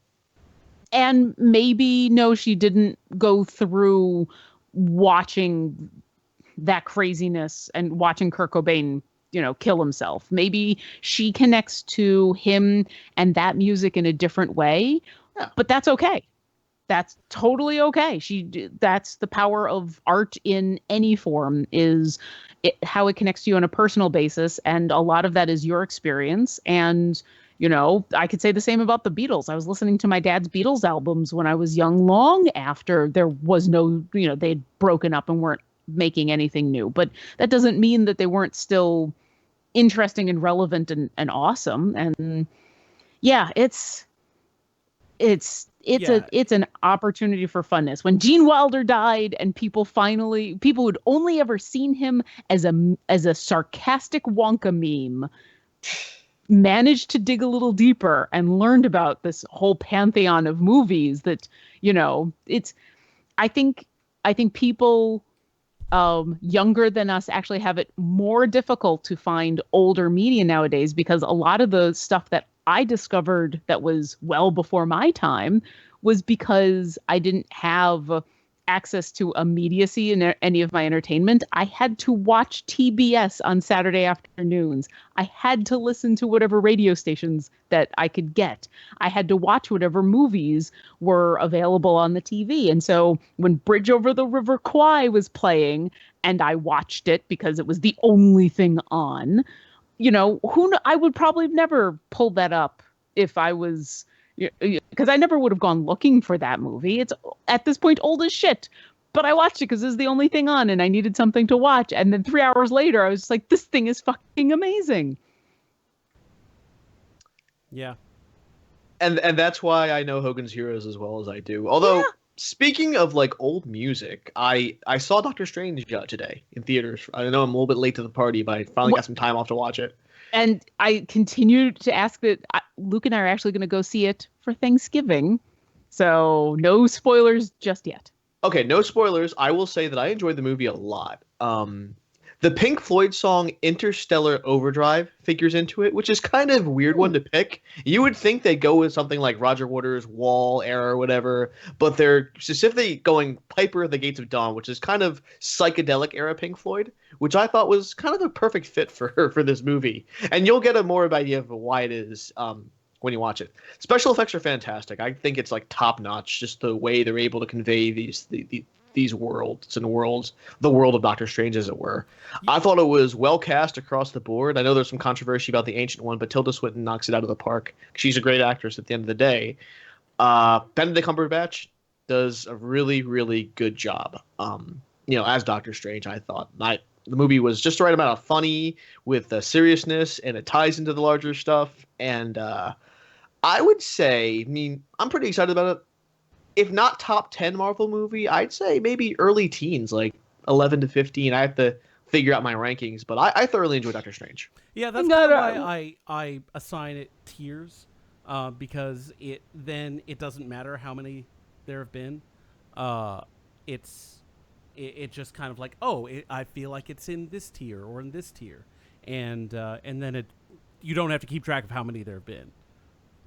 C: And maybe, no, she didn't go through watching that craziness and watching Kurt Cobain, kill himself. Maybe she connects to him and that music in a different way,
B: Yeah.
C: but that's okay. That's totally okay. That's the power of art in any form, is how it connects to you on a personal basis. And a lot of that is your experience. And, I could say the same about the Beatles. I was listening to my dad's Beatles albums when I was young, long after there was no, they'd broken up and weren't making anything new. But that doesn't mean that they weren't still interesting and relevant and awesome. And yeah, it's an opportunity for funness. When Gene Wilder died and people who'd only ever seen him as a sarcastic Wonka meme managed to dig a little deeper and learned about this whole pantheon of movies that, I think people younger than us actually have it more difficult to find older media nowadays, because a lot of the stuff that I discovered that was well before my time was because I didn't have access to immediacy in any of my entertainment. I had to watch TBS on Saturday afternoons. I had to listen to whatever radio stations that I could get. I had to watch whatever movies were available on the TV. And so when Bridge Over the River Kwai was playing and I watched it because it was the only thing on, I would probably have never pulled that up if I was, because I never would have gone looking for that movie. It's at this point old as shit. But I watched it because it was the only thing on and I needed something to watch. And then 3 hours later, I was just like, this thing is fucking amazing.
A: Yeah.
B: And that's why I know Hogan's Heroes as well as I do. Although,
C: Yeah.
B: speaking of like old music, I saw Doctor Strange today in theaters. I know I'm a little bit late to the party, but I finally got some time off to watch it.
C: And I continue to ask that Luke and I are actually going to go see it for Thanksgiving. So no spoilers just yet.
B: Okay, no spoilers. I will say that I enjoyed the movie a lot. The Pink Floyd song Interstellar Overdrive figures into it, which is kind of a weird one to pick. You would think they'd go with something like Roger Waters' Wall era or whatever, but they're specifically going Piper of the Gates of Dawn, which is kind of psychedelic era Pink Floyd, which I thought was kind of the perfect fit for this movie. And you'll get a more idea of why it is when you watch it. Special effects are fantastic. I think it's like top notch, just the way they're able to convey these worlds and the world of Doctor Strange, as it were. I thought it was well cast across the board. I know there's some controversy about the Ancient One, but Tilda Swinton knocks it out of the park. She's a great actress at the end of the day. Benedict Cumberbatch does a really, really good job. As Doctor Strange, I thought. The movie was just the right amount of funny with seriousness, and it ties into the larger stuff. And I would say, I'm pretty excited about it. If not top 10 Marvel movie, I'd say maybe early teens, like 11 to 15. I have to figure out my rankings, but I thoroughly enjoy Doctor Strange.
A: Yeah, that's kind of why I assign it tiers, because it doesn't matter how many there have been. It just kind of like, I feel like it's in this tier or in this tier, and then you don't have to keep track of how many there have been.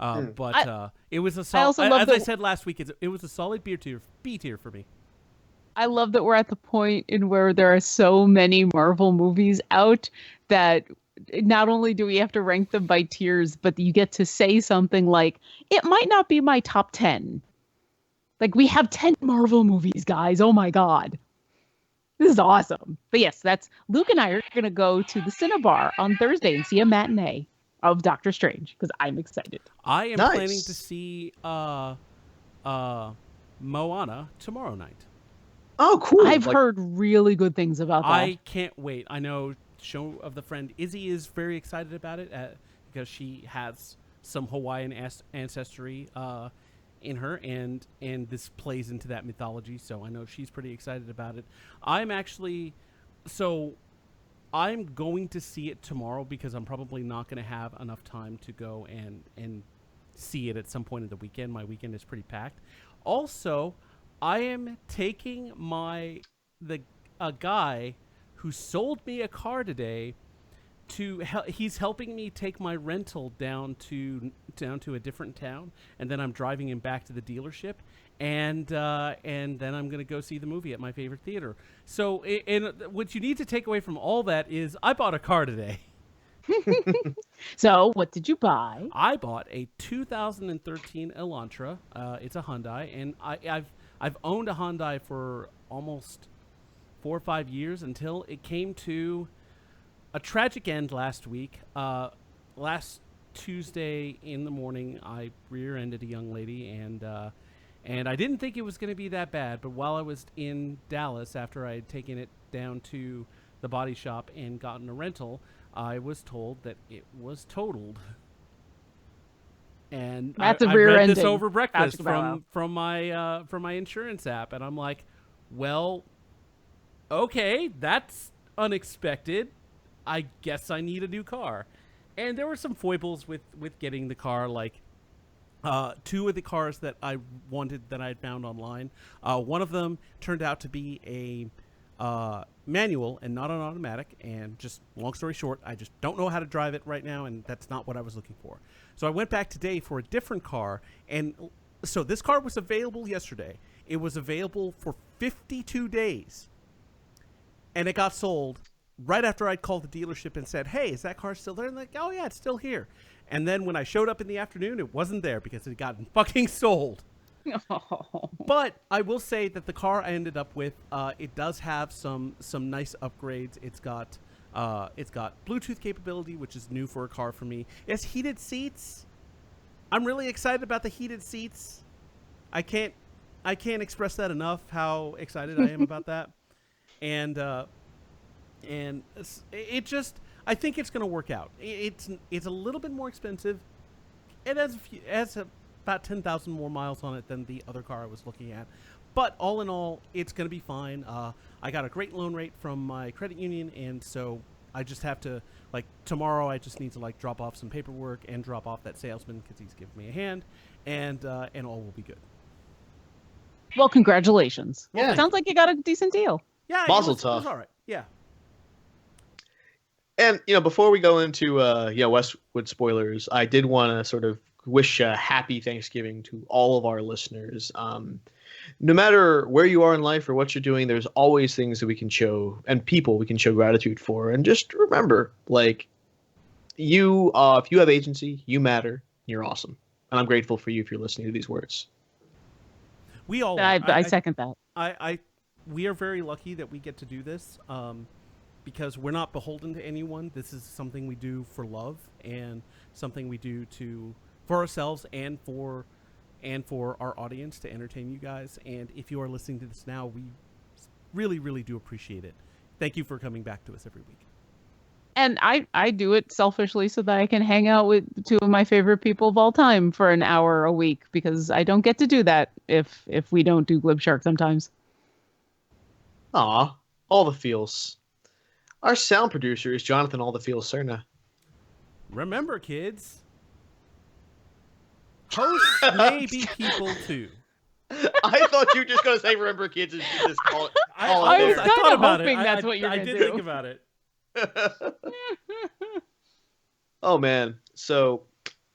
A: It was a solid. As I said last week, it was a solid B tier for me.
C: I love that we're at the point in where there are so many Marvel movies out that not only do we have to rank them by tiers, but you get to say something like, it might not be my top 10. Like, we have 10 Marvel movies, guys. Oh my God. This is awesome. But yes, that's Luke and I are going to go to the Cinebar on Thursday and see a matinee of Doctor Strange because I'm excited.
A: I am planning to see Moana tomorrow night.
B: Oh, cool.
C: I've heard really good things about that.
A: I can't wait. I know Show of the Friend Izzy is very excited about it because she has some Hawaiian ancestry in her, and this plays into that mythology, so I know she's pretty excited about it. I'm going to see it tomorrow because I'm probably not going to have enough time to go and see it at some point in the weekend. My weekend is pretty packed. Also, I am taking a guy who sold me a car today he's helping me take my rental down to a different town, and then I'm driving him back to the dealership, and then I'm going to go see the movie at my favorite theater. So, and what you need to take away from all that is I bought a car today.
C: So, what did you buy?
A: I bought a 2013 Elantra. It's a Hyundai, and I've owned a Hyundai for almost 4 or 5 years until it came to a tragic end last week. Last Tuesday in the morning, I rear-ended a young lady, and I didn't think it was going to be that bad. But while I was in Dallas, after I had taken it down to the body shop and gotten a rental, I was told that it was totaled. And I read this over breakfast from my insurance app, and I'm like, well, okay, that's unexpected. I guess I need a new car. And there were some foibles with getting the car, like two of the cars that I wanted that I had found online. One of them turned out to be a manual and not an automatic. And just long story short, I just don't know how to drive it right now, and that's not what I was looking for. So I went back today for a different car. And so this car was available yesterday. It was available for 52 days. And it got sold right after I'd called the dealership and said, hey, is that car still there? And they're like, oh, yeah, it's still here. And then when I showed up in the afternoon, it wasn't there because it had gotten fucking sold.
C: Oh.
A: But I will say that the car I ended up with, it does have some nice upgrades. It's got Bluetooth capability, which is new for a car for me. It has heated seats. I'm really excited about the heated seats. I can't I can't express that enough. How excited I am about that, and it just I think it's going to work out. It's a little bit more expensive. It has about 10,000 more miles on it than the other car I was looking at, but all in all, it's going to be fine. I got a great loan rate from my credit union, and so I just have to tomorrow. I just need to drop off some paperwork and drop off that salesman because he's giving me a hand, and all will be good.
C: Well, congratulations.
B: Yeah.
C: Sounds like you got a decent deal.
A: Yeah,
B: Mazel
A: it was
B: tov.
A: all right. Yeah.
B: And before we go into Westwood spoilers, I did want to sort of wish a happy Thanksgiving to all of our listeners. No matter where you are in life or what you're doing, there's always things that we can show and people we can show gratitude for. And just remember, you, if you have agency, you matter. You're awesome, and I'm grateful for you if you're listening to these words.
A: We all
C: I second that.
A: We are very lucky that we get to do this. Because we're not beholden to anyone. This is something we do for love and something we do for ourselves and for our audience to entertain you guys. And if you are listening to this now, we really, really do appreciate it. Thank you for coming back to us every week.
C: And I do it selfishly so that I can hang out with two of my favorite people of all time for an hour a week, because I don't get to do that if we don't do Glib Shark sometimes.
B: Aw, all the feels. Our sound producer is Jonathan All the Feels Cerna.
A: Remember, kids, hosts may be people too.
B: I thought you were just going to say remember, kids, and just call it.
C: I was
A: I
C: kind
A: thought
C: of
A: about
C: hoping
A: it.
C: that's what you're
A: I
C: going to
A: did
C: do.
A: think about it.
B: Oh, man. So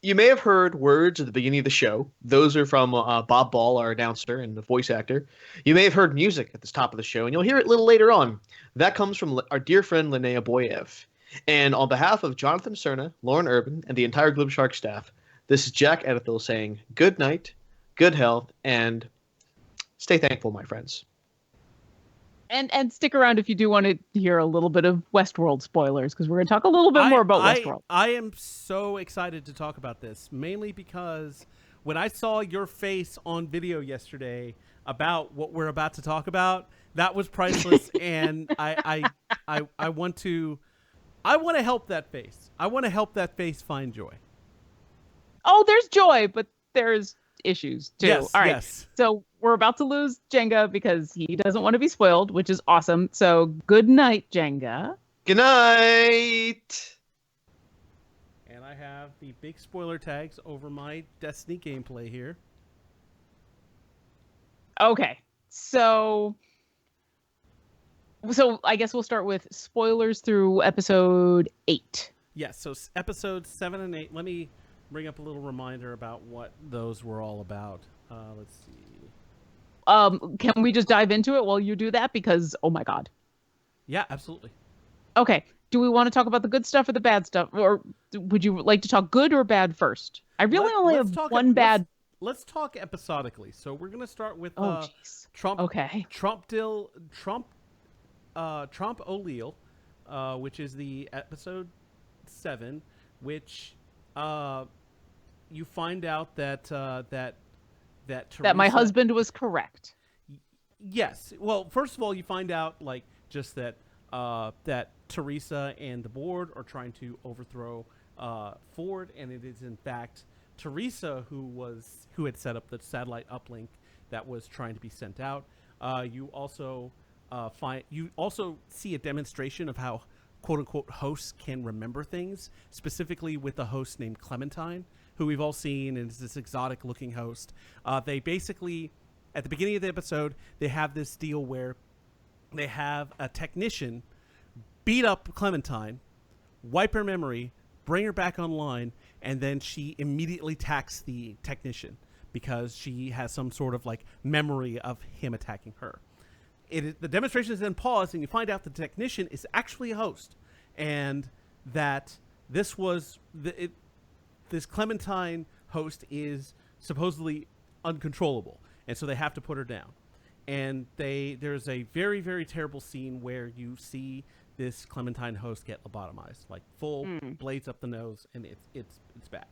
B: you may have heard words at the beginning of the show. Those are from Bob Ball, our announcer and the voice actor. You may have heard music at the top of the show, and you'll hear it a little later on. That comes from our dear friend Linnea Boyev. And on behalf of Jonathan Cerna, Lauren Urban, and the entire Glib Shark staff, this is Jack Edithil saying good night, good health, and stay thankful, my friends.
C: And stick around if you do want to hear a little bit of Westworld spoilers, because we're going to talk a little bit more about Westworld.
A: I am so excited to talk about this, mainly because when I saw your face on video yesterday about what we're about to talk about, that was priceless, and I want to help that face. I want to help that face find joy.
C: Oh, there's joy, but there's issues too.
A: Yes,
C: all right.
A: yes.
C: So we're about to lose Jenga because he doesn't want to be spoiled, which is awesome. So good night, Jenga.
B: Good night.
A: And I have the big spoiler tags over my Destiny gameplay here.
C: Okay. So I guess we'll start with spoilers through episode 8.
A: Yes, so episodes 7 and 8. Let me bring up a little reminder about what those were all about. Let's see.
C: Can we just dive into it while you do that? Because, oh my God.
A: Yeah, absolutely.
C: Okay. Do we want to talk about the good stuff or the bad stuff? Or would you like to talk good or bad first? I really only have one bad.
A: Let's talk episodically. So we're going to start with
C: Trump. Okay.
A: Trump O'Leal, which is the episode 7, which you find out that Teresa,
C: that my husband was correct.
A: Yes. Well, first of all, you find out just that that Teresa and the board are trying to overthrow Ford, and it is in fact Teresa who had set up the satellite uplink that was trying to be sent out. You also see a demonstration of how quote unquote hosts can remember things, specifically with a host named Clementine, who we've all seen and is this exotic looking host. They basically, at the beginning of the episode, they have this deal where they have a technician beat up Clementine, wipe her memory, bring her back online, and then she immediately attacks the technician because she has some sort of memory of him attacking her. The demonstration is then paused, and you find out the technician is actually a host, and that this Clementine host is supposedly uncontrollable, and so they have to put her down. And there's a very, very terrible scene where you see this Clementine host get lobotomized, full blades up the nose, and it's bad.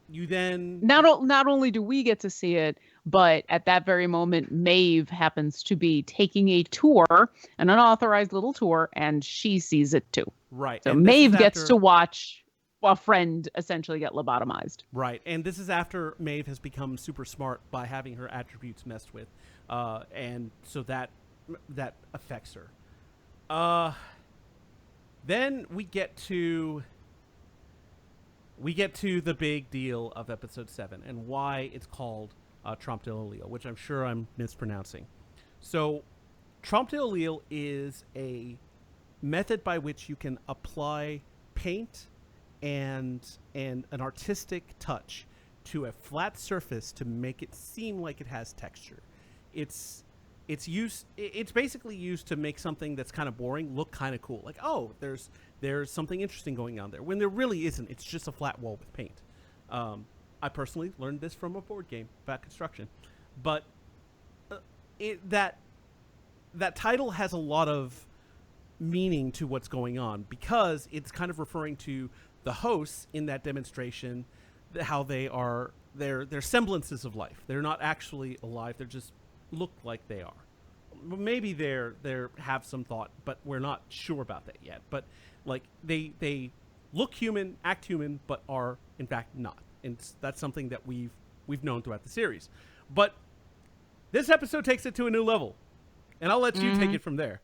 A: You then
C: Not only do we get to see it, but at that very moment, Maeve happens to be taking a tour, an unauthorized little tour, and she sees it too.
A: right,
C: So
A: and this is
C: Maeve gets
A: after
C: to watch a friend essentially get lobotomized.
A: right, and this is after Maeve has become super smart by having her attributes messed with, and so that affects her. Then we get to the big deal of episode 7 and why it's called Trompe l'Oeil, which I'm sure I'm mispronouncing. So, Trompe l'Oeil is a method by which you can apply paint and an artistic touch to a flat surface to make it seem like it has texture. It's basically used to make something that's kind of boring look kind of cool. Like, oh, there's something interesting going on there, when there really isn't. It's just a flat wall with paint. I personally learned this from a board game about construction, but that title has a lot of meaning to what's going on, because it's kind of referring to the hosts in that demonstration, how they're semblances of life. They're not actually alive. They're just look like they are. Maybe they're have some thought, but we're not sure about that yet. But like they look human, act human, but are in fact not. And that's something that we've known throughout the series. But this episode takes it to a new level, and I'll let you take it from there.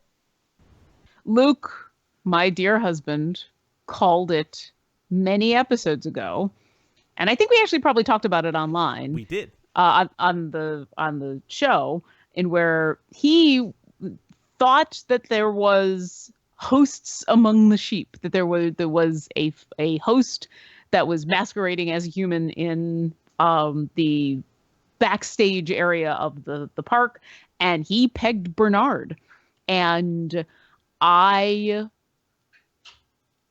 C: Luke, my dear husband, called it many episodes ago, and I think we actually probably talked about it online.
A: We did.
C: On the show, in where he thought that there was hosts among the sheep, that there was a host that was masquerading as a human in the backstage area of the park, and he pegged Bernard. And I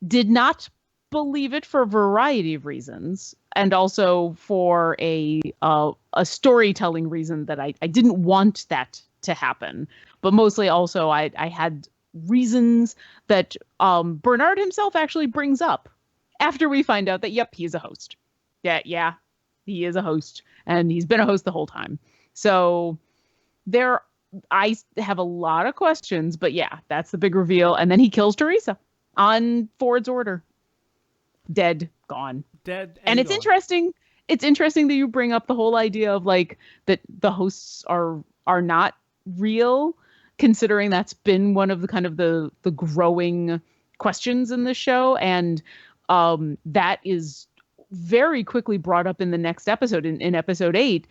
C: did not believe it for a variety of reasons, and also for a storytelling reason that I didn't want that to happen. But mostly also I had reasons that Bernard himself actually brings up after we find out that, yep, he's a host. Yeah, he is a host, and he's been a host the whole time. So I have a lot of questions, but yeah, that's the big reveal. And then he kills Teresa on Ford's order. Dead, gone.
A: Dead,
C: and it's
A: gone.
C: interesting. It's interesting that you bring up the whole idea of like that the hosts are not real, considering that's been one of the kind of the growing questions in the show, and that is very quickly brought up in the next episode. In episode 8,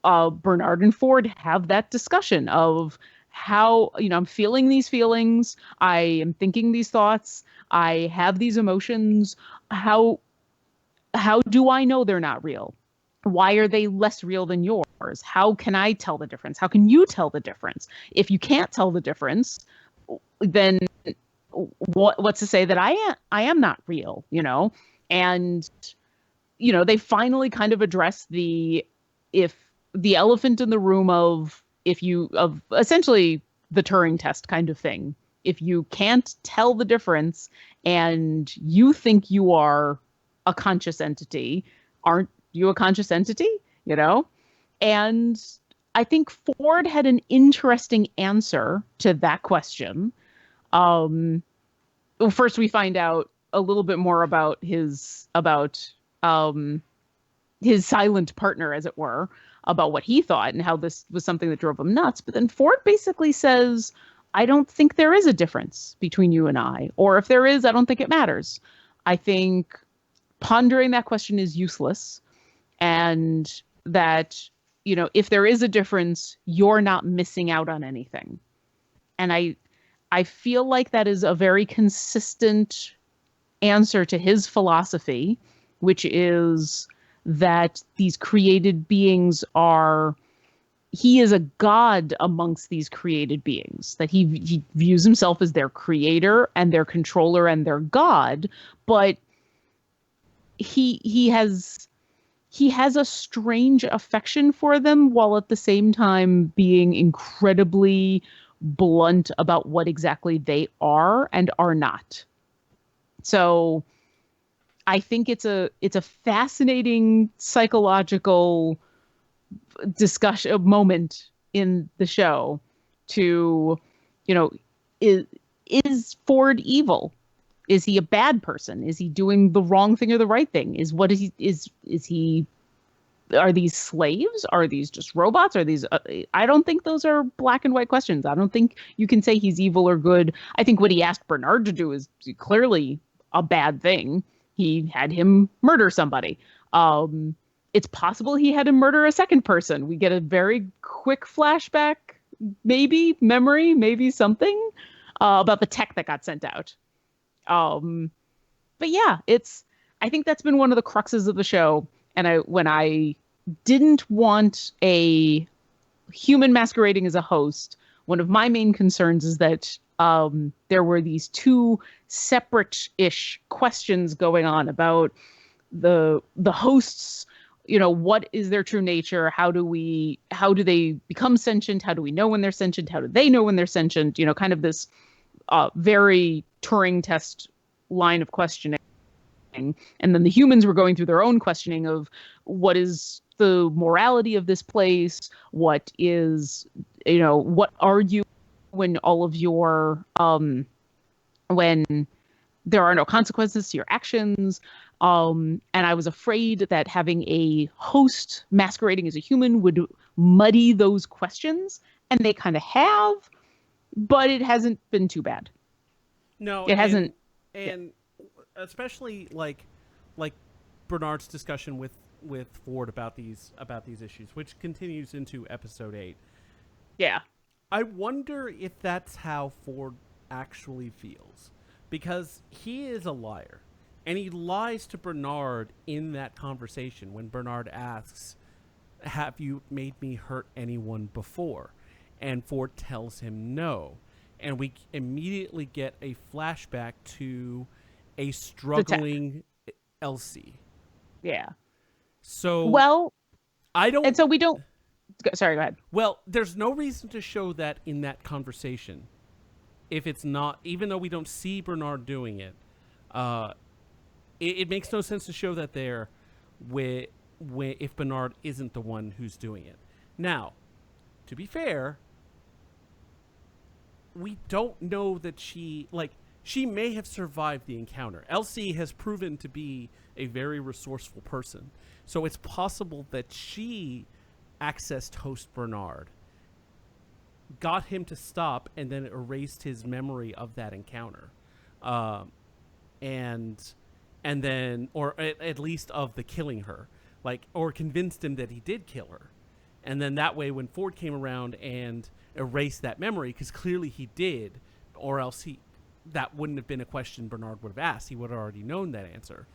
C: Bernard and Ford have that discussion of how, I'm feeling these feelings, I am thinking these thoughts, I have these emotions. How do I know they're not real? Why are they less real than yours? How can I tell the difference? How can you tell the difference? If you can't tell the difference, then what's to say that I am not real, And they finally kind of address the elephant in the room of essentially the Turing test kind of thing. If you can't tell the difference and you think you are a conscious entity, aren't you a conscious entity? And I think Ford had an interesting answer to that question. Well, first we find out a little bit more about his silent partner, as it were, about what he thought and how this was something that drove him nuts. But then Ford basically says, I don't think there is a difference between you and I, or if there is, I don't think it matters. I think pondering that question is useless, and that, if there is a difference, you're not missing out on anything. And I feel like that is a very consistent answer to his philosophy, which is that these created beings he is a god amongst these created beings, that he views himself as their creator and their controller and their god, but he has a strange affection for them, while at the same time being incredibly blunt about what exactly they are and are not. So I think it's a fascinating psychological discussion moment in the show to, you know, is Ford evil? Is he a bad person? Is he doing the wrong thing or the right thing? Is he are these slaves? Are these just robots? Are these I don't think those are black and white questions. I don't think you can say he's evil or good. I think what he asked Bernard to do is clearly a bad thing. He had him murder somebody. It's possible he had him murder a second person. We get a very quick flashback, maybe memory, maybe something about the tech that got sent out. But yeah, I think that's been one of the cruxes of the show. And when I didn't want a human masquerading as a host, one of my main concerns is that there were these two separate-ish questions going on about the hosts. What is their true nature? How do they become sentient? How do we know when they're sentient? How do they know when they're sentient? Kind of this very Turing test line of questioning. And then the humans were going through their own questioning of what is the morality of this place? What are you when all of your, when there are no consequences to your actions? And I was afraid that having a host masquerading as a human would muddy those questions. And they kind of have, but it hasn't been too bad.
A: No,
C: it hasn't.
A: And especially like Bernard's discussion with Ford about these issues, which continues into episode 8.
C: Yeah.
A: I wonder if that's how Ford actually feels, because he is a liar, and he lies to Bernard in that conversation when Bernard asks, "Have you made me hurt anyone before?" And Ford tells him no. And we immediately get a flashback to a struggling Elsie.
C: Yeah.
A: So
C: well,
A: I don't.
C: And so we don't. Sorry, go ahead.
A: Well, there's no reason to show that in that conversation, if it's not, even though we don't see Bernard doing it. It makes no sense to show that there, if Bernard isn't the one who's doing it. Now, to be fair, we don't know that she may have survived the encounter. Elsie has proven to be a very resourceful person. So it's possible that she accessed host Bernard, got him to stop, and then erased his memory of that encounter. And then, or at least of the killing her, or convinced him that he did kill her. And then that way, when Ford came around and erased that memory, because clearly he did, or else that wouldn't have been a question Bernard would have asked. He would have already known that answer.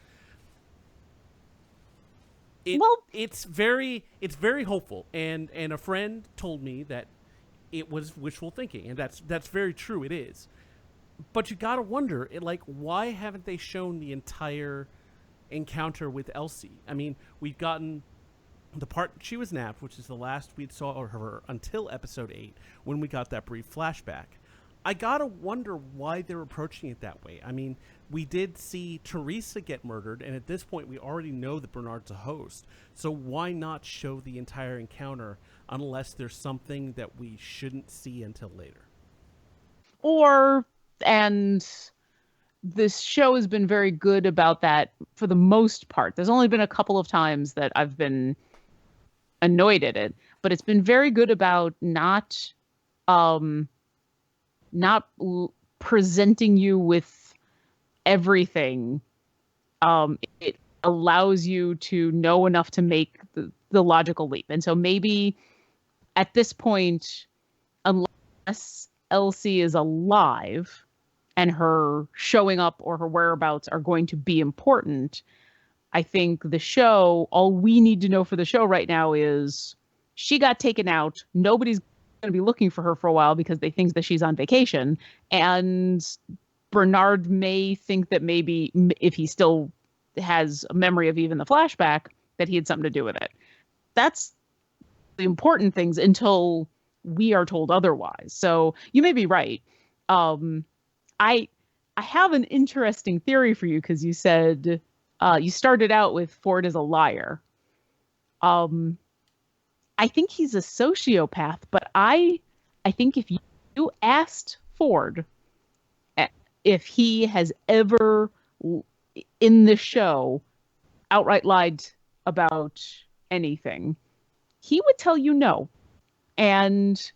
A: It's very hopeful, and a friend told me that it was wishful thinking, and that's very true. It is, but you gotta wonder, why haven't they shown the entire encounter with Elsie? I mean, we've gotten the part she was nabbed, which is the last we saw of her until episode 8, when we got that brief flashback. I gotta wonder why they're approaching it that way. I mean, we did see Teresa get murdered, and at this point we already know that Bernard's a host. So why not show the entire encounter unless there's something that we shouldn't see until later?
C: And this show has been very good about that for the most part. There's only been a couple of times that I've been annoyed at it, but it's been very good about not presenting you with everything. It allows you to know enough to make the logical leap. And so maybe at this point, unless Elsie is alive and her showing up or her whereabouts are going to be important, I think the show, all we need to know for the show right now is she got taken out. Nobody's going to be looking for her for a while because they think that she's on vacation. And Bernard may think that maybe if he still has a memory of even the flashback, that he had something to do with it. That's the important things until we are told otherwise. So you may be right. I have an interesting theory for you, because you said You started out with Ford as a liar. I think he's a sociopath, but I think if you asked Ford if he has ever in the show outright lied about anything, he would tell you no. And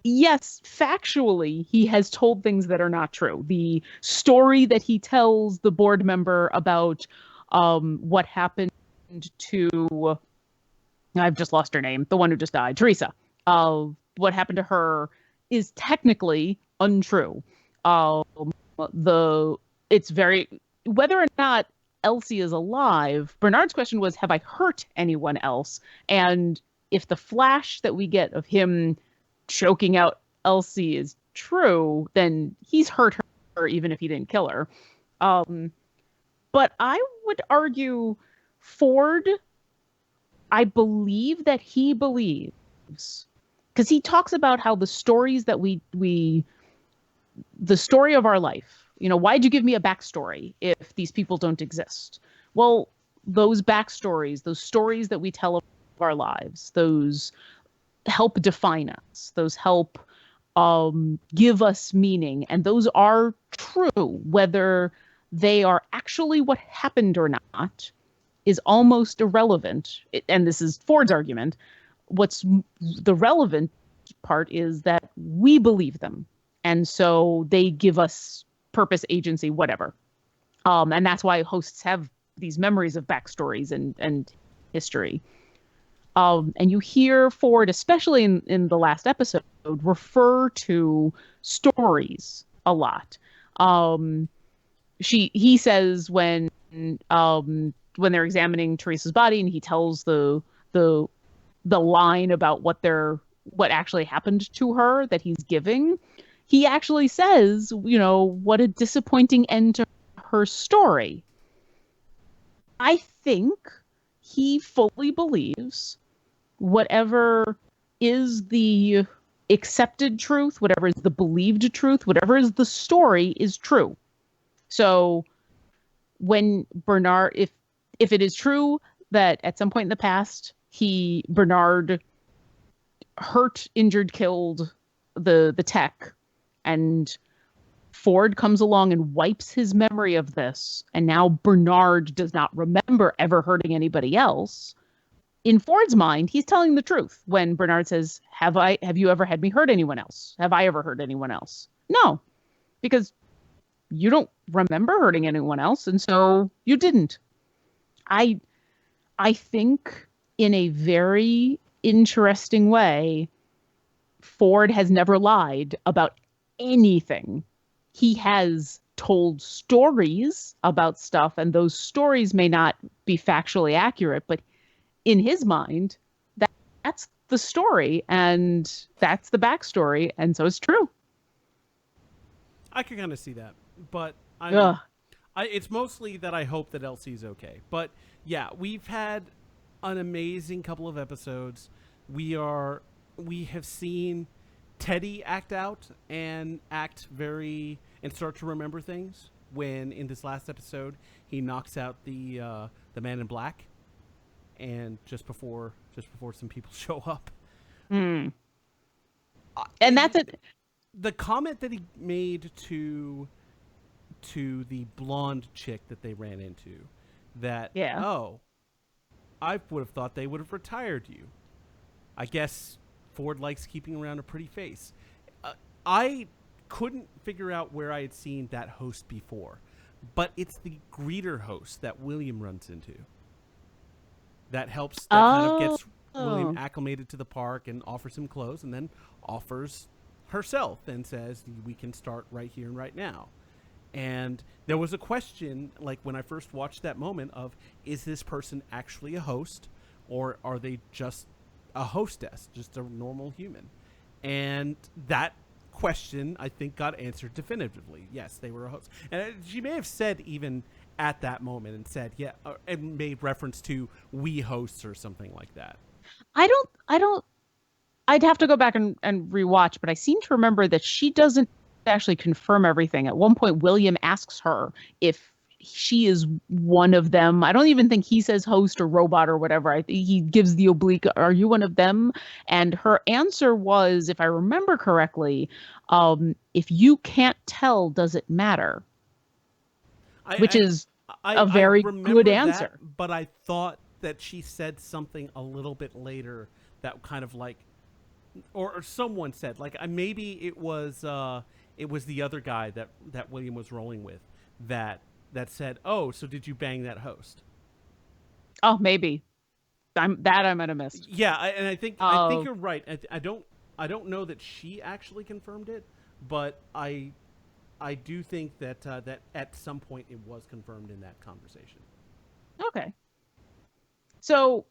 C: yes, factually, he has told things that are not true. The story that he tells the board member about what happened to, I've just lost her name, the one who just died, Teresa. What happened to her is technically untrue. It's very, whether or not Elsie is alive, Bernard's question was, have I hurt anyone else? And if the flash that we get of him choking out Elsie is true, then he's hurt her even if he didn't kill her. But I would argue Ford, I believe that he believes, because he talks about how the stories that the story of our life, why'd you give me a backstory if these people don't exist? Well, those backstories, those stories that we tell of our lives, those help define us, those help give us meaning, and those are true. Whether they are actually what happened or not is almost irrelevant. And this is Ford's argument. What's the relevant part is that we believe them. And so they give us purpose, agency, whatever. And that's why hosts have these memories of backstories and history. And you hear Ford, especially in the last episode, refer to stories a lot. He says when they're examining Teresa's body, and he tells the line about what actually happened to her that he's giving, he actually says, what a disappointing end to her story. I think he fully believes whatever is the accepted truth, whatever is the believed truth, whatever is the story is true. So when Bernard, if it is true that at some point in the past, Bernard hurt, injured, killed the tech, and Ford comes along and wipes his memory of this, and now Bernard does not remember ever hurting anybody else. In Ford's mind, he's telling the truth when Bernard says, have you ever had me hurt anyone else? Have I ever hurt anyone else? No, because you don't remember hurting anyone else, and so you didn't. I think in a very interesting way, Ford has never lied about anything. He has told stories about stuff, and those stories may not be factually accurate, but in his mind, that's the story, and that's the backstory, and so it's true.
A: I can kind of see that, but it's mostly that I hope that Elsie's okay. But yeah, we've had an amazing couple of episodes. We have seen Teddy act out and start to remember things. When in this last episode he knocks out the man in black, and just before some people show up.
C: And that's it.
A: The comment that he made to the blonde chick that they ran into, that I would have thought they would have retired you. I guess Ford likes keeping around a pretty face. I couldn't figure out where I had seen that host before, but it's the greeter host that William runs into. That kind of gets William acclimated to the park and offers him clothes, and then offers herself and says, we can start right here and right now. And there was a question, like when I first watched that moment, of, is this person actually a host, or are they just a hostess, just a normal human? And that question, I think, got answered definitively. Yes, they were a host. And she may have said even at that moment and said, and made reference to we hosts or something like that.
C: I'd have to go back and rewatch, but I seem to remember that she doesn't actually confirm everything. At one point, William asks her if she is one of them. I don't even think he says host or robot or whatever. I think he gives the oblique, are you one of them? And her answer was, if I remember correctly, if you can't tell, does it matter? Which is a very good answer.
A: That, but I thought that she said something a little bit later that kind of like, or someone said, like, maybe it was the other guy that William was rolling with that said, "Oh, so did you bang that host?"
C: Oh, maybe. I might have missed.
A: Yeah, I think you're right. I don't know that she actually confirmed it, but I do think that that at some point it was confirmed in that conversation.
C: Okay. So,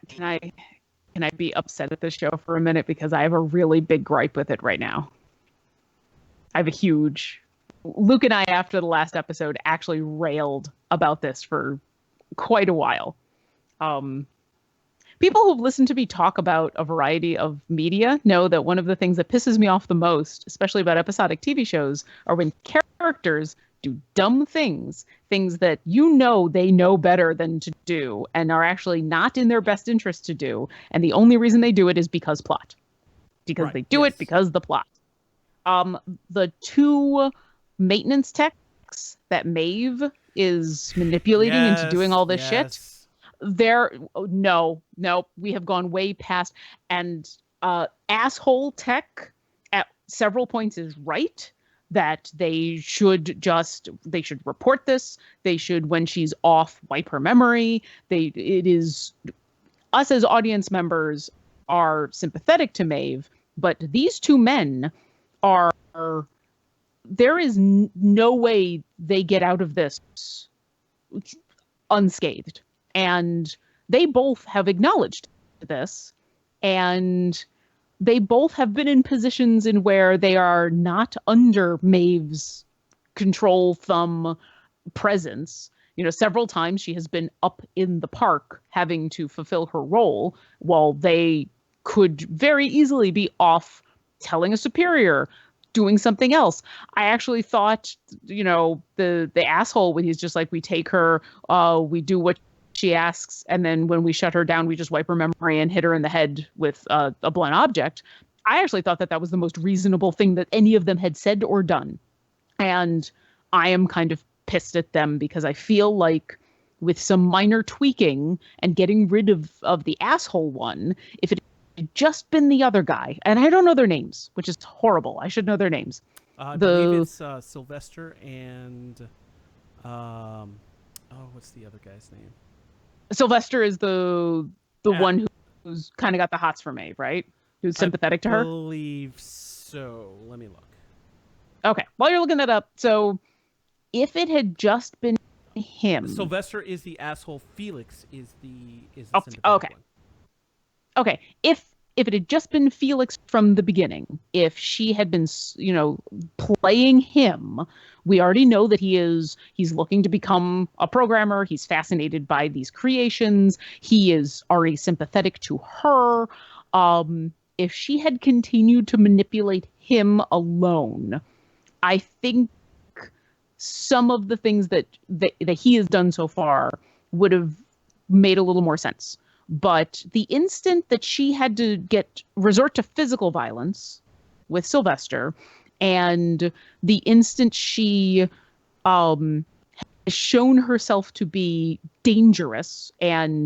C: can I be upset at this show for a minute because I have a really big gripe with it right now. I have a huge. Luke and I, after the last episode, actually railed about this for quite a while. People who've listened to me talk about a variety of media know that one of the things that pisses me off the most, especially about episodic TV shows, are when characters do dumb things that they know better than to do and are actually not in their best interest to do. And the only reason they do it is because plot. Because they do it because the plot. The two maintenance techs that Maeve is manipulating into doing all this shit, no, we have gone way past. And asshole tech at several points is right that they should report this. They should, when she's off, wipe her memory. It is us as audience members are sympathetic to Maeve, but these two men are. There is no way they get out of this unscathed. And they both have acknowledged this. And they both have been in positions in where they are not under Maeve's control thumb presence. Several times she has been up in the park having to fulfill her role while they could very easily be off telling a superior, doing something else. I actually thought, the asshole when he's just like, we take her, we do what she asks, and then when we shut her down, we just wipe her memory and hit her in the head with a blunt object. I actually thought that was the most reasonable thing that any of them had said or done. And I am kind of pissed at them because I feel like with some minor tweaking and getting rid of the asshole one, if it had just been the other guy, and I don't know their names, which is horrible. I should know their names.
A: I believe it's Sylvester and what's the other guy's name? Sylvester
C: is the one who's kind of got the hots for Maeve, right? Who's sympathetic to her? I
A: believe so. Let me look.
C: Okay, while you're looking that up, so if it had just been him,
A: Sylvester is the asshole. Felix is the sympathetic one.
C: Okay, if it had just been Felix from the beginning, if she had been, playing him, we already know that he's looking to become a programmer. He's fascinated by these creations. He is already sympathetic to her. If she had continued to manipulate him alone, I think some of the things that he has done so far would have made a little more sense. But the instant that she had to resort to physical violence with Sylvester, and the instant she has shown herself to be dangerous and